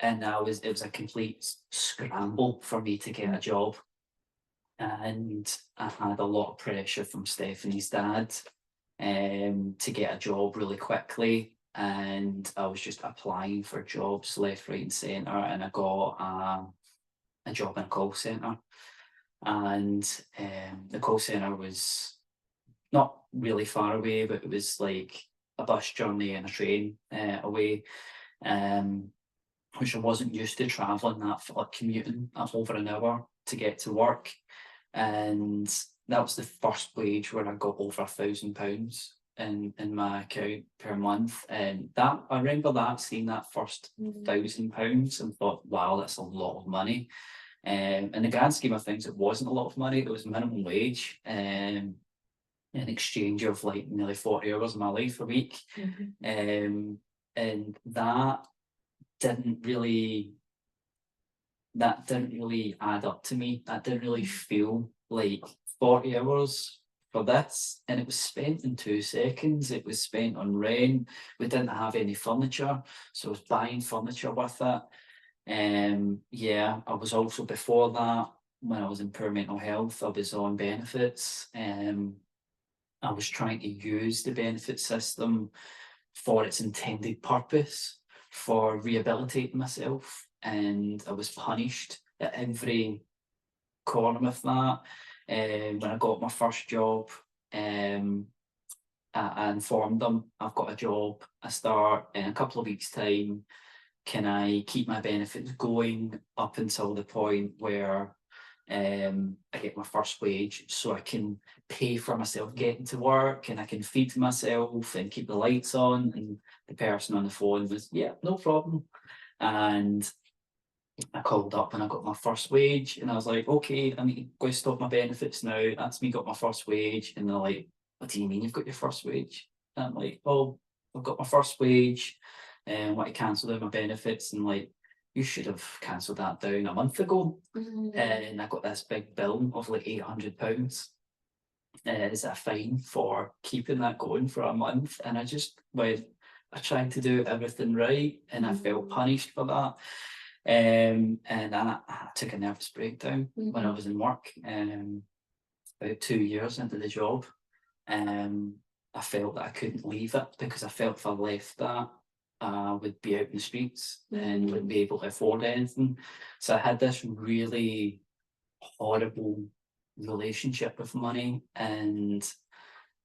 And it was a complete scramble for me to get a job, and I had a lot of pressure from Stephanie's dad to get a job really quickly, and I was just applying for jobs left, right, and centre, and I got a job in a call centre, and the call centre was not really far away, but it was like a bus journey and a train away. Which I wasn't used to travelling that, like commuting over an hour to get to work. And that was the first wage where I got over £1,000 in my account per month. And that I remember that, seeing that first £1,000 and thought, wow, that's a lot of money. In the grand scheme of things, it wasn't a lot of money. It was minimum wage. In exchange of like nearly 40 hours of my life a week. And that didn't really add up to me. That didn't really feel like 40 hours for this, and it was spent in 2 seconds. It was spent on rent. We didn't have any furniture, so I was buying furniture with it. Yeah, I was also, before that, when I was in poor mental health, I was on benefits. I was trying to use the benefit system for its intended purpose, for rehabilitating myself, and I was punished at every corner with that. When I got my first job, I informed them, I've got a job, I start in a couple of weeks' time. Can I keep my benefits going up until the point where I get my first wage, so I can pay for myself getting to work, and I can feed myself and keep the lights on? And the person on the phone was, yeah, no problem. And I called up and I got my first wage, and I was like, okay, I need to go stop my benefits now. That's me got my first wage. And they're like, what do you mean you've got your first wage? And I'm like, oh, I've got my first wage and want to cancel out my benefits. And like, you should have cancelled that down a month ago. And I got this big bill of like £800. Is a fine for keeping that going for a month. And I just went, I tried to do everything right, and I felt punished for that. And I took a nervous breakdown when I was in work. About 2 years into the job, I felt that I couldn't leave it, because I felt if I left that, I would be out in the streets and wouldn't be able to afford anything. So I had this really horrible relationship with money, and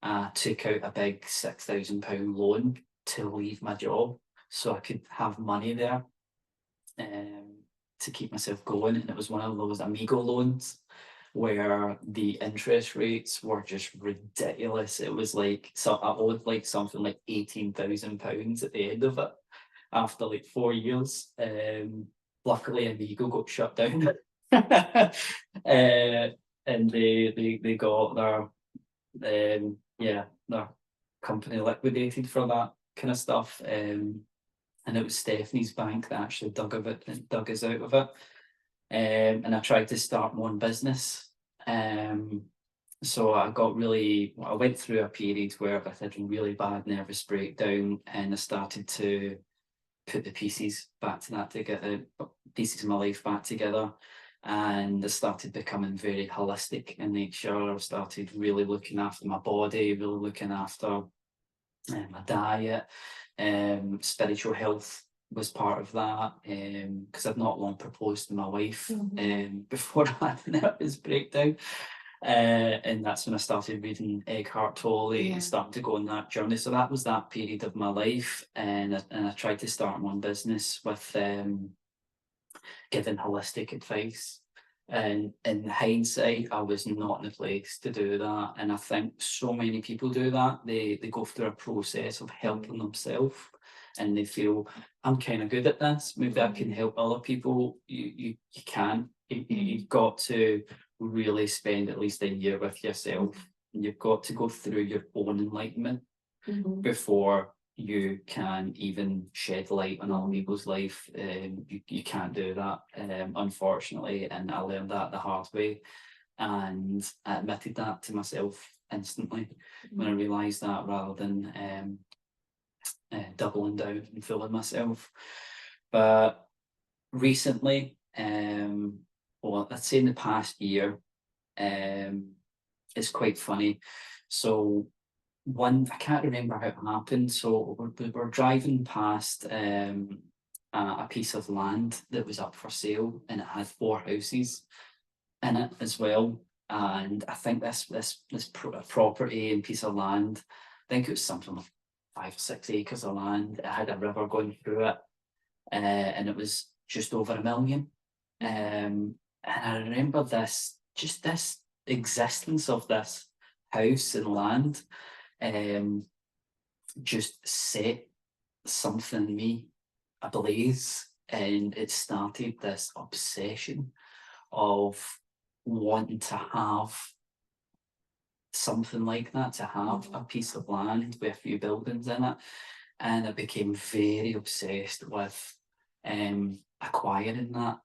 I took out a big £6,000 loan to leave my job so I could have money there to keep myself going. And it was one of those Amigo loans where the interest rates were just ridiculous. It was like, so I owed like something like £18,000 at the end of it after like 4 years. Luckily, Amigo got shut down. And they got their company liquidated for that kind of stuff. And it was Stephanie's bank that actually dug us out of it. And I tried to start my own business. So I went through a period where I had a really bad nervous breakdown, and I started to put the pieces back to that together, pieces of my life back together. And I started becoming very holistic in nature. I started really looking after my body, really looking after my diet. Spiritual health was part of that, because I'd not long proposed to my wife before I had a nervous breakdown. And that's when I started reading Eckhart Tolle and starting to go on that journey. So that was that period of my life, and I tried to start my own business with giving holistic advice. And in hindsight, I was not in the place to do that. And I think so many people do that. They go through a process of helping themselves, and they feel, I'm kind of good at this, maybe I can help other people. You can't. You've got to really spend at least a year with yourself. You've got to go through your own enlightenment before you can even shed light on other people's life. You can't do that, unfortunately, and I learned that the hard way, and I admitted that to myself instantly when I realised that, rather than doubling down and fooling myself. But recently, well, I'd say in the past year, it's quite funny. So I can't remember how it happened. So we were driving past a piece of land that was up for sale, and it had 4 houses in it as well. And I think this property and piece of land, I think it was something like 5 or 6 acres of land. It had a river going through it, and it was just over £1 million. And I remember this existence of this house and land just set something in me ablaze, and it started this obsession of wanting to have something like that, to have a piece of land with a few buildings in it. And I became very obsessed with acquiring that.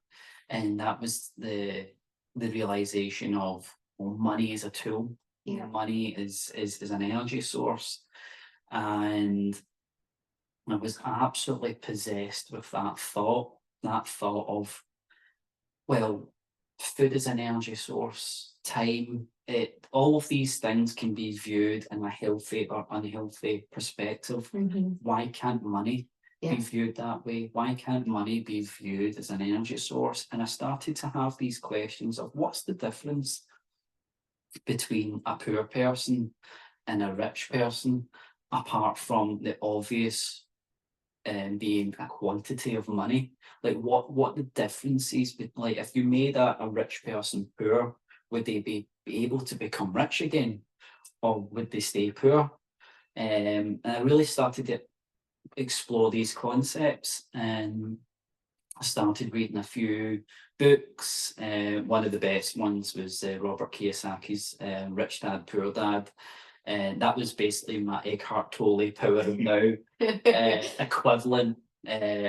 And that was the realization of, well, money is a tool. Yeah. money is an energy source, and I was absolutely possessed with that thought of, well, food is an energy source, time, all of these things can be viewed in a healthy or unhealthy perspective. Why can't money be viewed that way? Why can't money be viewed as an energy source? And I started to have these questions of, what's the difference between a poor person and a rich person, apart from the obvious being a quantity of money? Like, what the differences, like, if you made a rich person poor, would they be able to become rich again, or would they stay poor? And I really started to explore these concepts, and I started reading a few books. One of the best ones was Robert Kiyosaki's Rich Dad, Poor Dad. And that was basically my Eckhart Tolle Power of Now equivalent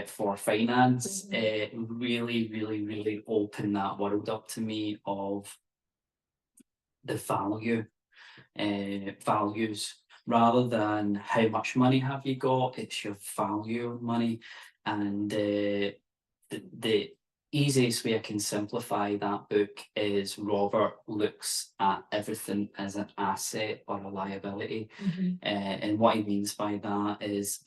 for finance. Really, really, really opened that world up to me of the values, rather than how much money have you got, it's your value of money. And the easiest way I can simplify that book is Robert looks at everything as an asset or a liability. And what he means by that is,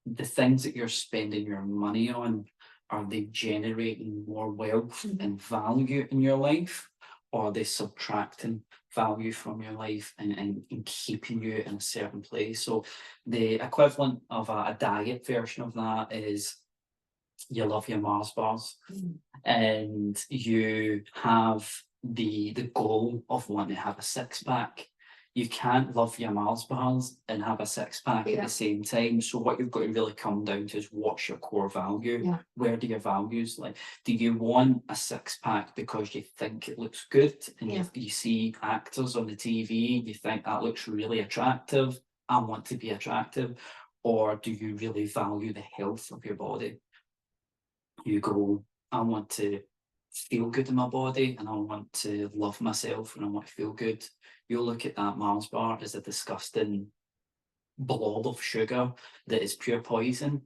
the things that you're spending your money on, are they generating more wealth and value in your life, or are they subtracting value from your life and keeping you in a certain place? So the equivalent of a diet version of that is, you love your Mars bars, and you have the goal of wanting to have a six-pack. You can't love your Mars bars and have a six-pack at the same time. So what you've got to really come down to is, what's your core value? Where do your values lie? Do you want a six-pack because you think it looks good, and you see actors on the TV, you think that looks really attractive, I want to be attractive? Or do you really value the health of your body? You go, I want to feel good in my body, and I want to love myself, and I want to feel good. You'll look at that Mars bar as a disgusting blob of sugar that is pure poison,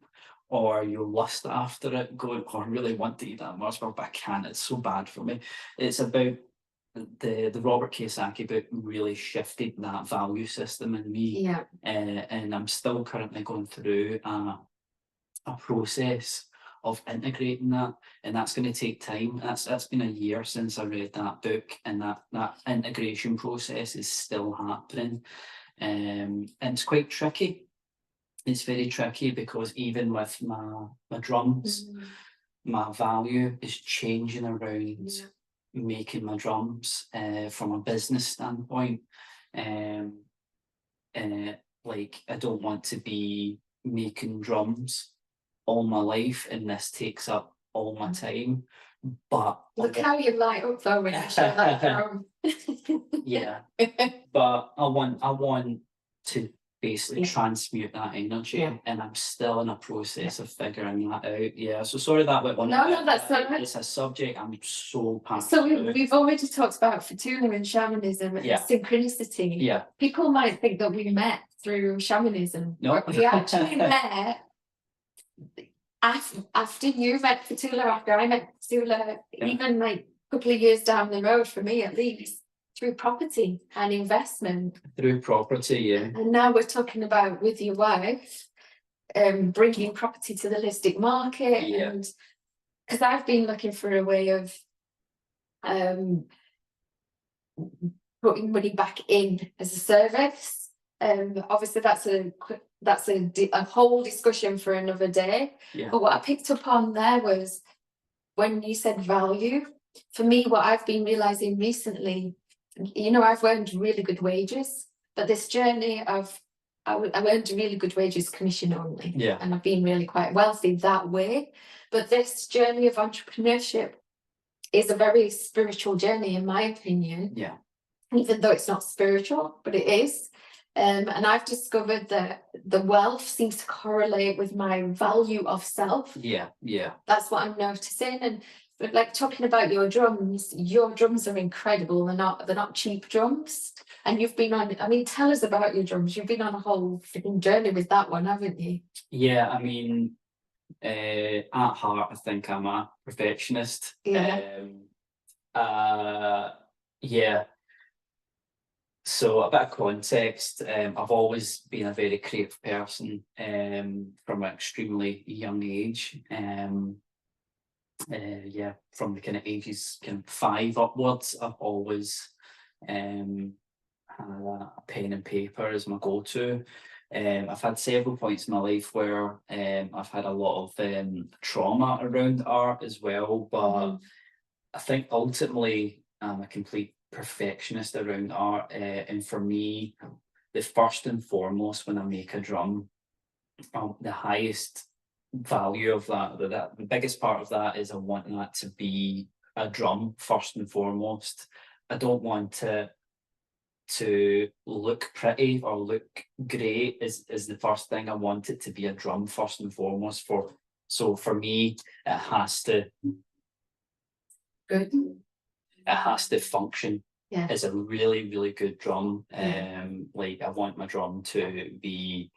or you'll lust after it, going, oh, I really want to eat that Mars bar, but I can't, it's so bad for me. It's about the Robert Kiyosaki book really shifted that value system in me. And I'm still currently going through a process of integrating that, and that's going to take time. That's been a year since I read that book, and that integration process is still happening. And it's quite tricky. It's very tricky, because even with my drums, my value is changing around making my drums from a business standpoint. Like, I don't want to be making drums all my life, and this takes up all my time. But look how you light up though when you show that drum. But I want to basically transmute that energy, and I'm still in a process of figuring that out. So sorry that went on. No, that's all right. It's a subject I'm so passionate So we've already talked about Fatula and shamanism and synchronicity. People might think that we met through shamanism. No, we actually met after you met Fatula, after I met Fatula, even like a couple of years down the road, for me at least, through property and investment. Through property, And now we're talking about, with your wife, bringing property to the holistic market. And because I've been looking for a way of putting money back in as a service. Obviously that's a whole discussion for another day. But what I picked up on there was, when you said value, for me, what I've been realizing recently, I've earned really good wages, but this journey of I earned really good wages, commission only, and I've been really quite wealthy that way. But this journey of entrepreneurship is a very spiritual journey, in my opinion. Even though it's not spiritual, but it is. And I've discovered that the wealth seems to correlate with my value of self. That's what I'm noticing. And But like talking about your drums are incredible. They're not cheap drums. And you've been on, I mean, tell us about your drums. You've been on a whole freaking journey with that one, haven't you? Yeah, I mean, at heart, I think I'm a perfectionist. Yeah. Yeah. So a bit of context, I've always been a very creative person from an extremely young age. Yeah, from the kind of ages kind of 5 upwards, I've always had a pen and paper as my go-to. I've had several points in my life where I've had a lot of trauma around art as well, but I think ultimately I'm a complete perfectionist around art, and for me, the first and foremost when I make a drum, the highest value of that, the biggest part of that is I want that to be a drum first and foremost. I don't want to look pretty or look great is the first thing. I want it to be a drum first and foremost. So for me, it has to Good. it has to function Yeah. as a really, really good drum. Yeah. Like I want my drum to be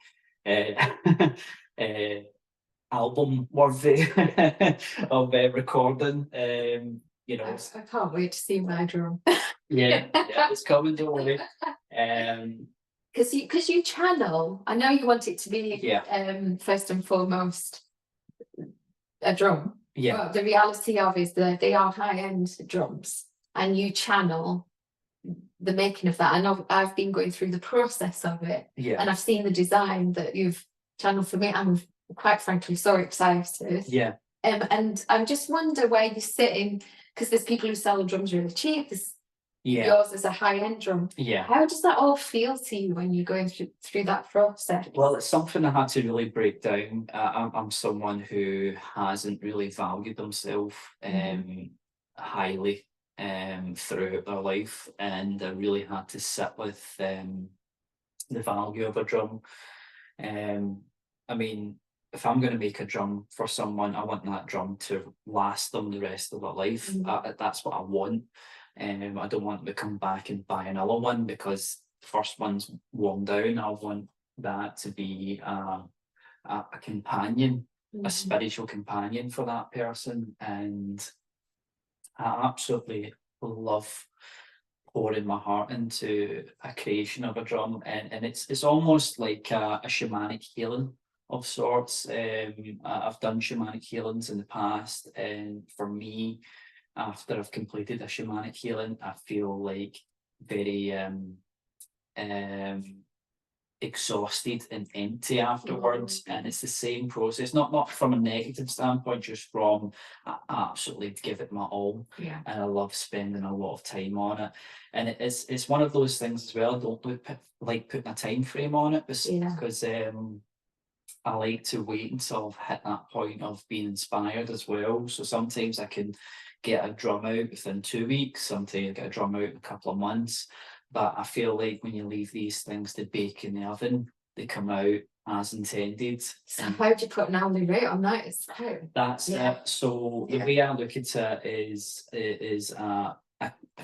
album worthy of recording. You know, I can't wait to see my drum. yeah, it's coming, don't worry. Because you channel. I know you want it to be first and foremost a drum. Yeah. But the reality of is that they are high-end drums, and you channel the making of that. I know I've been going through the process of it, and I've seen the design that you've channeled for me. I'm quite frankly so excited. Yeah. And I just wonder where you're sitting, because there's people who sell drums really cheap. Yours is a high-end drum. Yeah. How does that all feel to you when you're going through that process? Well, it's something I had to really break down. I'm someone who hasn't really valued themselves highly throughout their life, and I really had to sit with the value of a drum. I mean, if I'm going to make a drum for someone, I want that drum to last them the rest of their life. That's what I want. I don't want them to come back and buy another one because the first one's worn down. I want that to be a companion, a spiritual companion for that person. And I absolutely love pouring my heart into a creation of a drum, and it's almost like a shamanic healing of sorts. I've done shamanic healings in the past, and for me, after I've completed a shamanic healing, I feel like very exhausted and empty afterwards. And it's the same process, not from a negative standpoint, just from I absolutely give it my all. Yeah. And I love spending a lot of time on it. And it's one of those things as well. I don't like putting a time frame on it because I like to wait until I've hit that point of being inspired as well. So sometimes I can get a drum out within 2 weeks, sometimes I get a drum out in a couple of months. But I feel like when you leave these things to bake in the oven, they come out as intended. So how do you put an hourly rate on that? That's it. So the way I look at it is I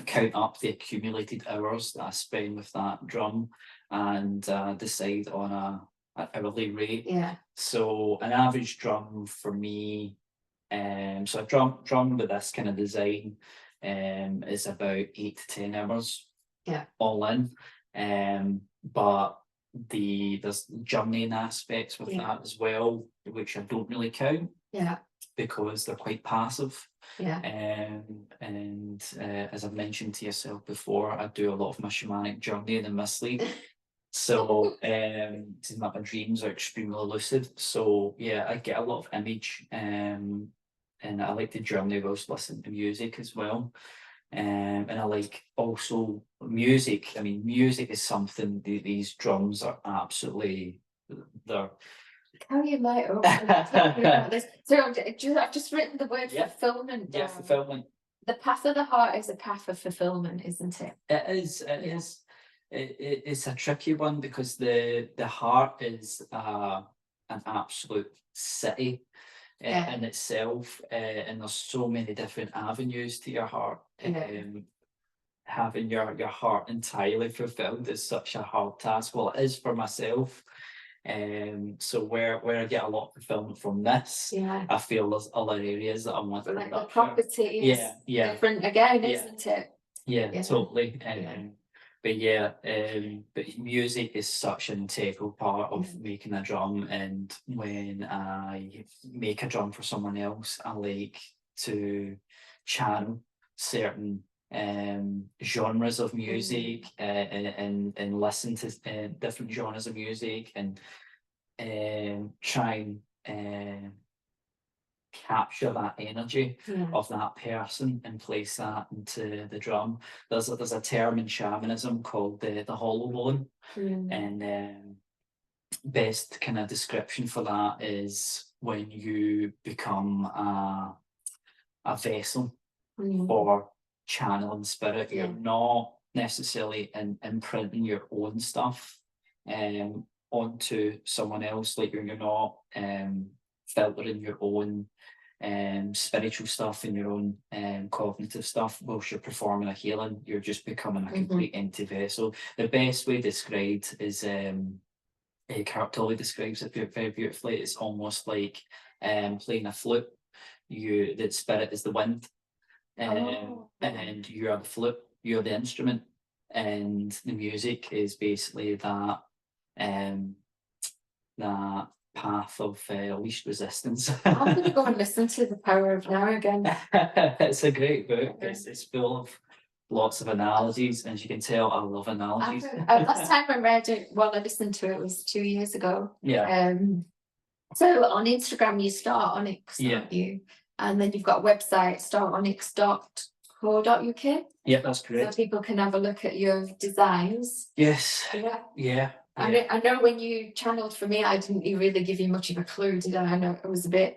count up the accumulated hours that I spend with that drum and decide on an hourly rate. Yeah. So an average drum for me, so a drum with this kind of design is about 8 to 10 hours. Yeah. All in. But there's journeying aspects with that as well, which I don't really count. Yeah. Because they're quite passive. Yeah. And as I've mentioned to yourself before, I do a lot of my shamanic journeying in my sleep. So my dreams are extremely lucid. So yeah, I get a lot of image and I like to journey whilst listening to music as well. And I like also music. I mean, music is something these drums are absolutely they're. How you light up about this? So I've just written the word fulfillment down. Yeah, fulfillment. The path of the heart is a path of fulfillment, isn't it? It is. It is. It's a tricky one because the heart is an absolute city. in itself, and there's so many different avenues to your heart. Having your heart entirely fulfilled is such a hard task. Well, it is for myself. So where I get a lot of fulfillment from this, I feel there's other areas that I want to like the property is different again, isn't it? Yeah, totally. But music is such an integral part of making a drum, and when I make a drum for someone else, I like to channel certain genres of music, and listen to different genres of music, and try and capture that energy of that person and place that into the drum. There's a term in shamanism called the hollow bone, and best kind of description for that is when you become a vessel for channeling spirit. You're not necessarily imprinting your own stuff onto someone else, like you're not filtering your own spiritual stuff and your own cognitive stuff whilst you're performing a healing. You're just becoming a complete empty vessel. The best way described is Eckhart Tolle describes it very beautifully. It's almost like playing a flute. The spirit is the wind, and you are the flute, you're the instrument, and the music is basically that that path of least resistance. I'm going to go and listen to The Power of Now again. It's a great book. It's full of lots of analogies, and as you can tell, I love analogies. Last time I read it, I listened to it was 2 years ago. So on Instagram, you start Onyx, don't you? And then you've got a website, startonyx.co.uk. Yeah, that's correct. So people can have a look at your designs. Yes. I know when you channeled for me, I didn't really give you much of a clue, did I? I know it was I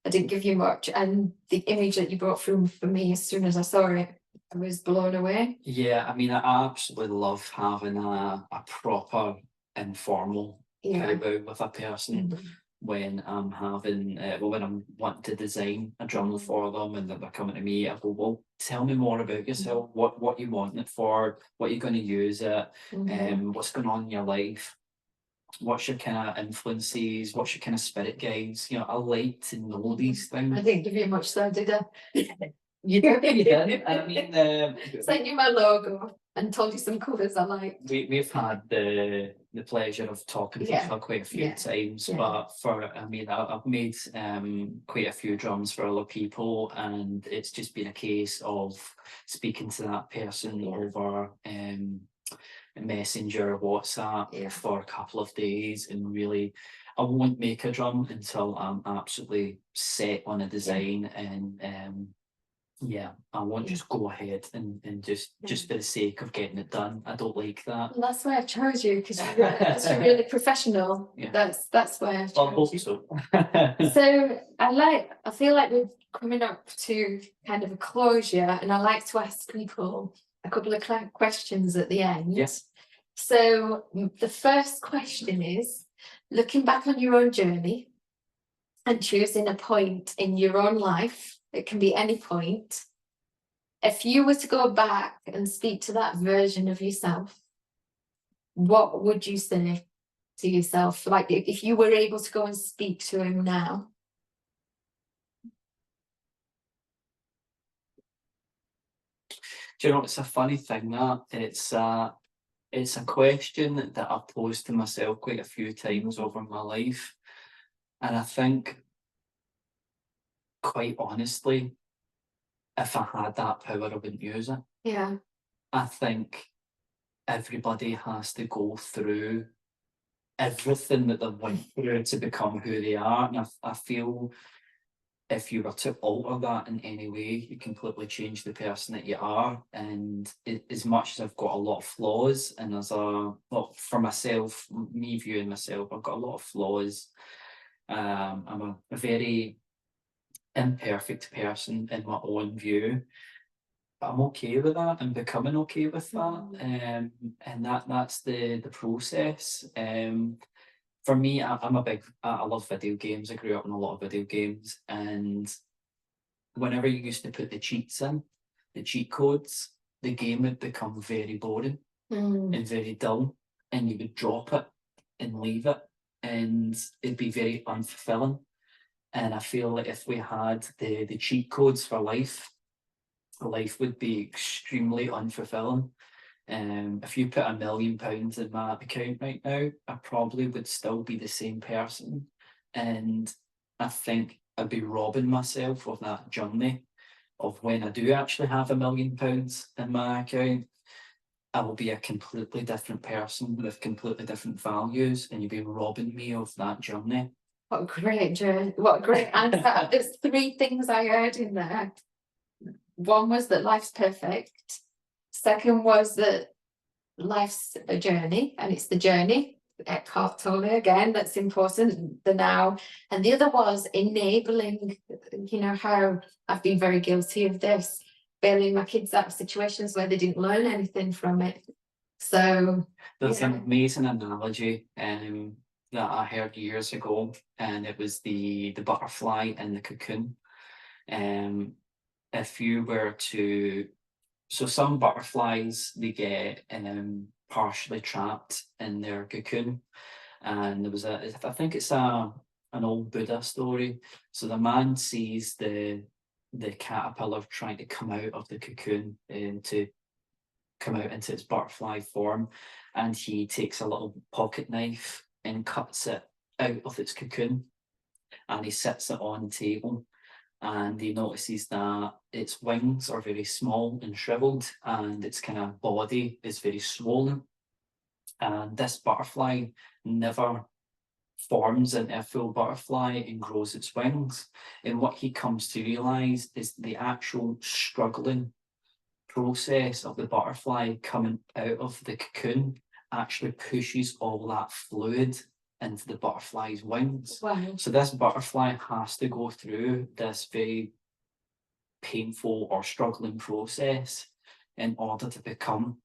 didn't give you much. And the image that you brought through for me, as soon as I saw it, I was blown away. Yeah, I mean, I absolutely love having a proper informal powwow with a person when I'm having, when I'm wanting to design a drum for them, and they're coming to me. I go, well, tell me more about yourself. What you want it for? What you're going to use it? What's going on in your life? What's your kind of influences? What's your kind of spirit guides? You know, I like to know these things. I didn't give you much though, did I? You did. I mean, sent you my logo and told you some colours I like. We've had the pleasure of talking to each other quite a few times, but I've made quite a few drums for other people, and it's just been a case of speaking to that person over Messenger, WhatsApp for a couple of days, and really, I won't make a drum until I'm absolutely set on a design, and I won't just go ahead and just for the sake of getting it done. I don't like that. Well, that's why I chose you, because you're really professional. That's why I chose you. So I feel like we're coming up to kind of a closure, and I like to ask people a couple of questions at the end. Yes. So the first question is, looking back on your own journey and choosing a point in your own life, it can be any point. If you were to go back and speak to that version of yourself, what would you say to yourself? Like if you were able to go and speak to him now. Do you know, it's a funny thing that it's a question that I've posed to myself quite a few times over my life, and I think, quite honestly, if I had that power, I wouldn't use it. Yeah. I think everybody has to go through everything that they went through to become who they are, and I feel if you were to alter that in any way, you completely change the person that you are. And as much as I've got a lot of flaws, and for myself, me viewing myself, I've got a lot of flaws. I'm a very imperfect person in my own view. But I'm okay with that. I'm becoming okay with that. And that's the process. for me, I'm a big, I love video games. I grew up in a lot of video games, and whenever you used to put the cheats in, the cheat codes, the game would become very boring and very dull, and you would drop it and leave it, and it'd be very unfulfilling. And I feel like if we had the cheat codes for life, life would be extremely unfulfilling. If you put £1 million in my account right now, I probably would still be the same person. And I think I'd be robbing myself of that journey of when I do actually have £1 million in my account. I will be a completely different person with completely different values, and you'd be robbing me of that journey. What a great journey. What a great answer. There's 3 things I heard in there. One was that life's perfect. Second was that life's a journey, and it's the journey, Eckhart Tolle again, that's important, the now. And the other was enabling, you know, how I've been very guilty of this, bailing my kids out of situations where they didn't learn anything from it. So there's an amazing analogy that I heard years ago, and it was the butterfly in the cocoon. If you were to, so some butterflies, they get partially trapped in their cocoon, and there was I think it's an old Buddha story. So the man sees the caterpillar trying to come out of the cocoon and to come out into its butterfly form, and he takes a little pocket knife and cuts it out of its cocoon, and he sits it on the table, and he notices that its wings are very small and shriveled, and its kind of body is very swollen, and this butterfly never forms into a full butterfly and grows its wings. And what he comes to realize is the actual struggling process of the butterfly coming out of the cocoon actually pushes all that fluid into the butterfly's wings. wow. So this butterfly has to go through this very painful or struggling process in order to become,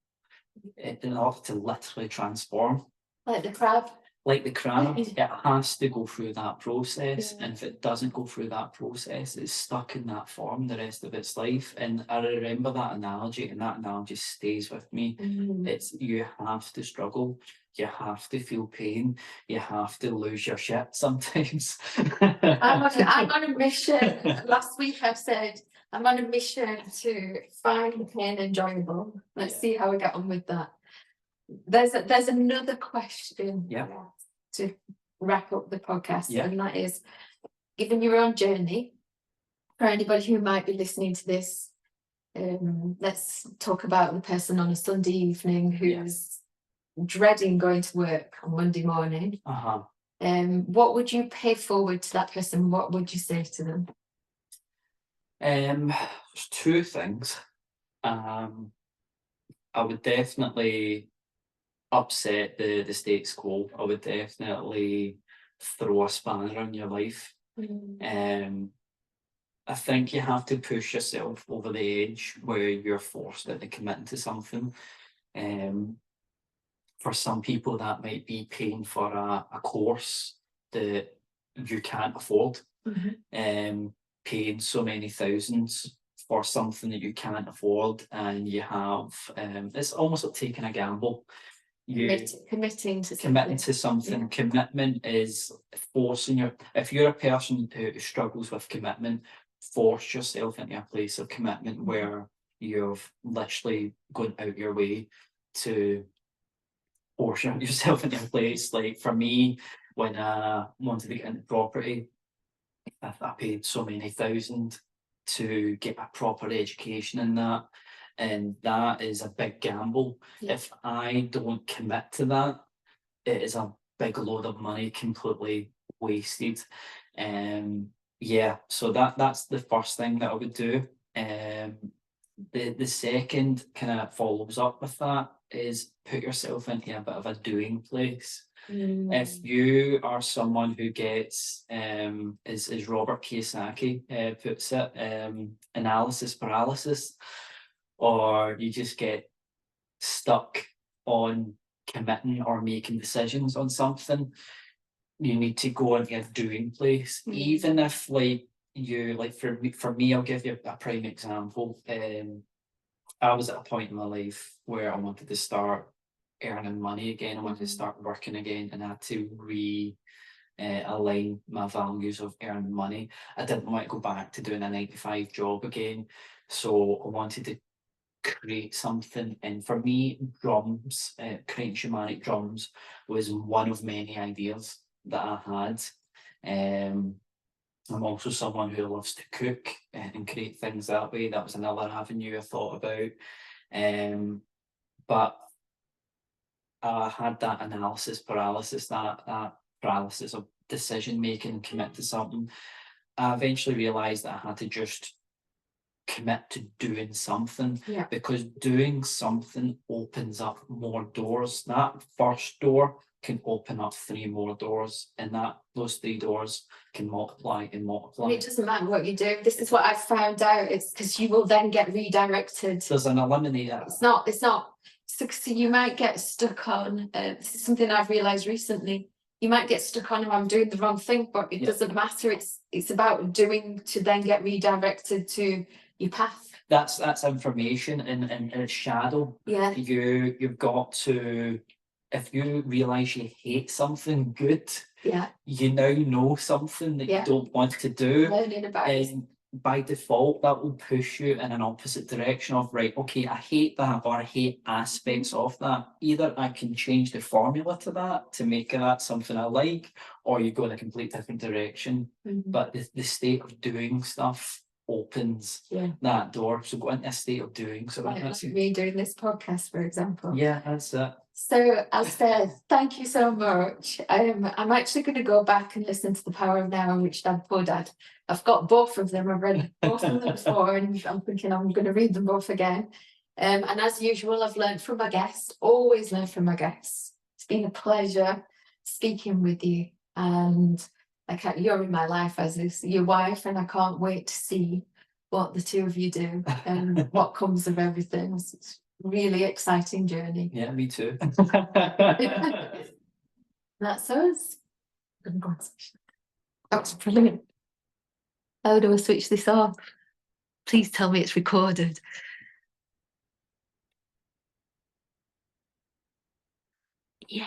in order to literally transform. Like the crab. Like the crab, it has to go through that process, Yeah. and if it doesn't go through that process, it's stuck in that form the rest of its life. And I remember that analogy, and that analogy stays with me. It's, you have to struggle, you have to feel pain, you have to lose your shit sometimes. I'm on a mission. Last week I said I'm on a mission to find the pain enjoyable. Let's see how we get on with that. There's another question to wrap up the podcast, and that is, given your own journey, for anybody who might be listening to this, let's talk about the person on a Sunday evening who's dreading going to work on Monday morning. What would you pay forward to that person? What would you say to them? There's 2 things. I would definitely upset the status quo. I would definitely throw a spanner in your life. I think you have to push yourself over the edge where you're forced into committing to something. For some people, that might be paying for a course that you can't afford. Paying so many thousands for something that you can't afford, and you have, it's almost like taking a gamble. Committing to something. Commitment is forcing if you're a person who struggles with commitment, force yourself into a place of commitment where you've literally gone out your way to force yourself into a place. Like for me, when I wanted to get into property, I paid so many thousand to get a proper education in that. And that is a big gamble. If I don't commit to that, it is a big load of money completely wasted. So that's the first thing that I would do. The second kind of follows up with that is put yourself into a bit of a doing place. If you are someone who gets, as Robert Kiyosaki puts it, analysis paralysis, or you just get stuck on committing or making decisions on something, you need to go into a doing place, even if like you like for me, I'll give you a prime example. I was at a point in my life where I wanted to start earning money again. I wanted to start working again, and I had to align my values of earning money. I didn't want to go back to doing a 9 to 5 job again, so I wanted to create something. And for me, drums, creating shamanic drums was one of many ideas that I had. I'm also someone who loves to cook and create things that way. That was another avenue I thought about. But I had that analysis paralysis, that paralysis of decision making, commit to something. I eventually realised that I had to just commit to doing something, because doing something opens up more doors. That first door can open up 3 more doors, and those 3 doors can multiply and multiply. And it doesn't matter what you do. This is what I've found out. It's because you will then get redirected. There's an eliminator. It's not. So you might get stuck on. This is something I've realised recently. You might get stuck on, I'm doing the wrong thing, but it doesn't matter. It's about doing to then get redirected to your path. That's information and it's shadow. Yeah. You've got to, if you realise you hate something good, you now know something that you don't want to do. Learning about it. By default, that will push you in an opposite direction of, right, okay, I hate that, or I hate aspects of that. Either I can change the formula to that to make that something I like, or you go in a complete different direction. But the state of doing stuff opens that door. So go into a state of doing. So that's me doing this podcast, for example. Yeah, that's it. So Alistair, thank you so much. I'm actually going to go back and listen to The Power of Now and Rich Dad Poor Dad. I've got both of them. I've read both of them before, and I'm thinking I'm going to read them both again. And as usual, I've learned from my guests. Always learn from my guests. It's been a pleasure speaking with you, and you're in my life as your wife, and I can't wait to see what the two of you do and what comes of everything. It's really exciting journey. Yeah, me too. That's us. That's brilliant. How do I switch this off? Please tell me it's recorded. Yeah.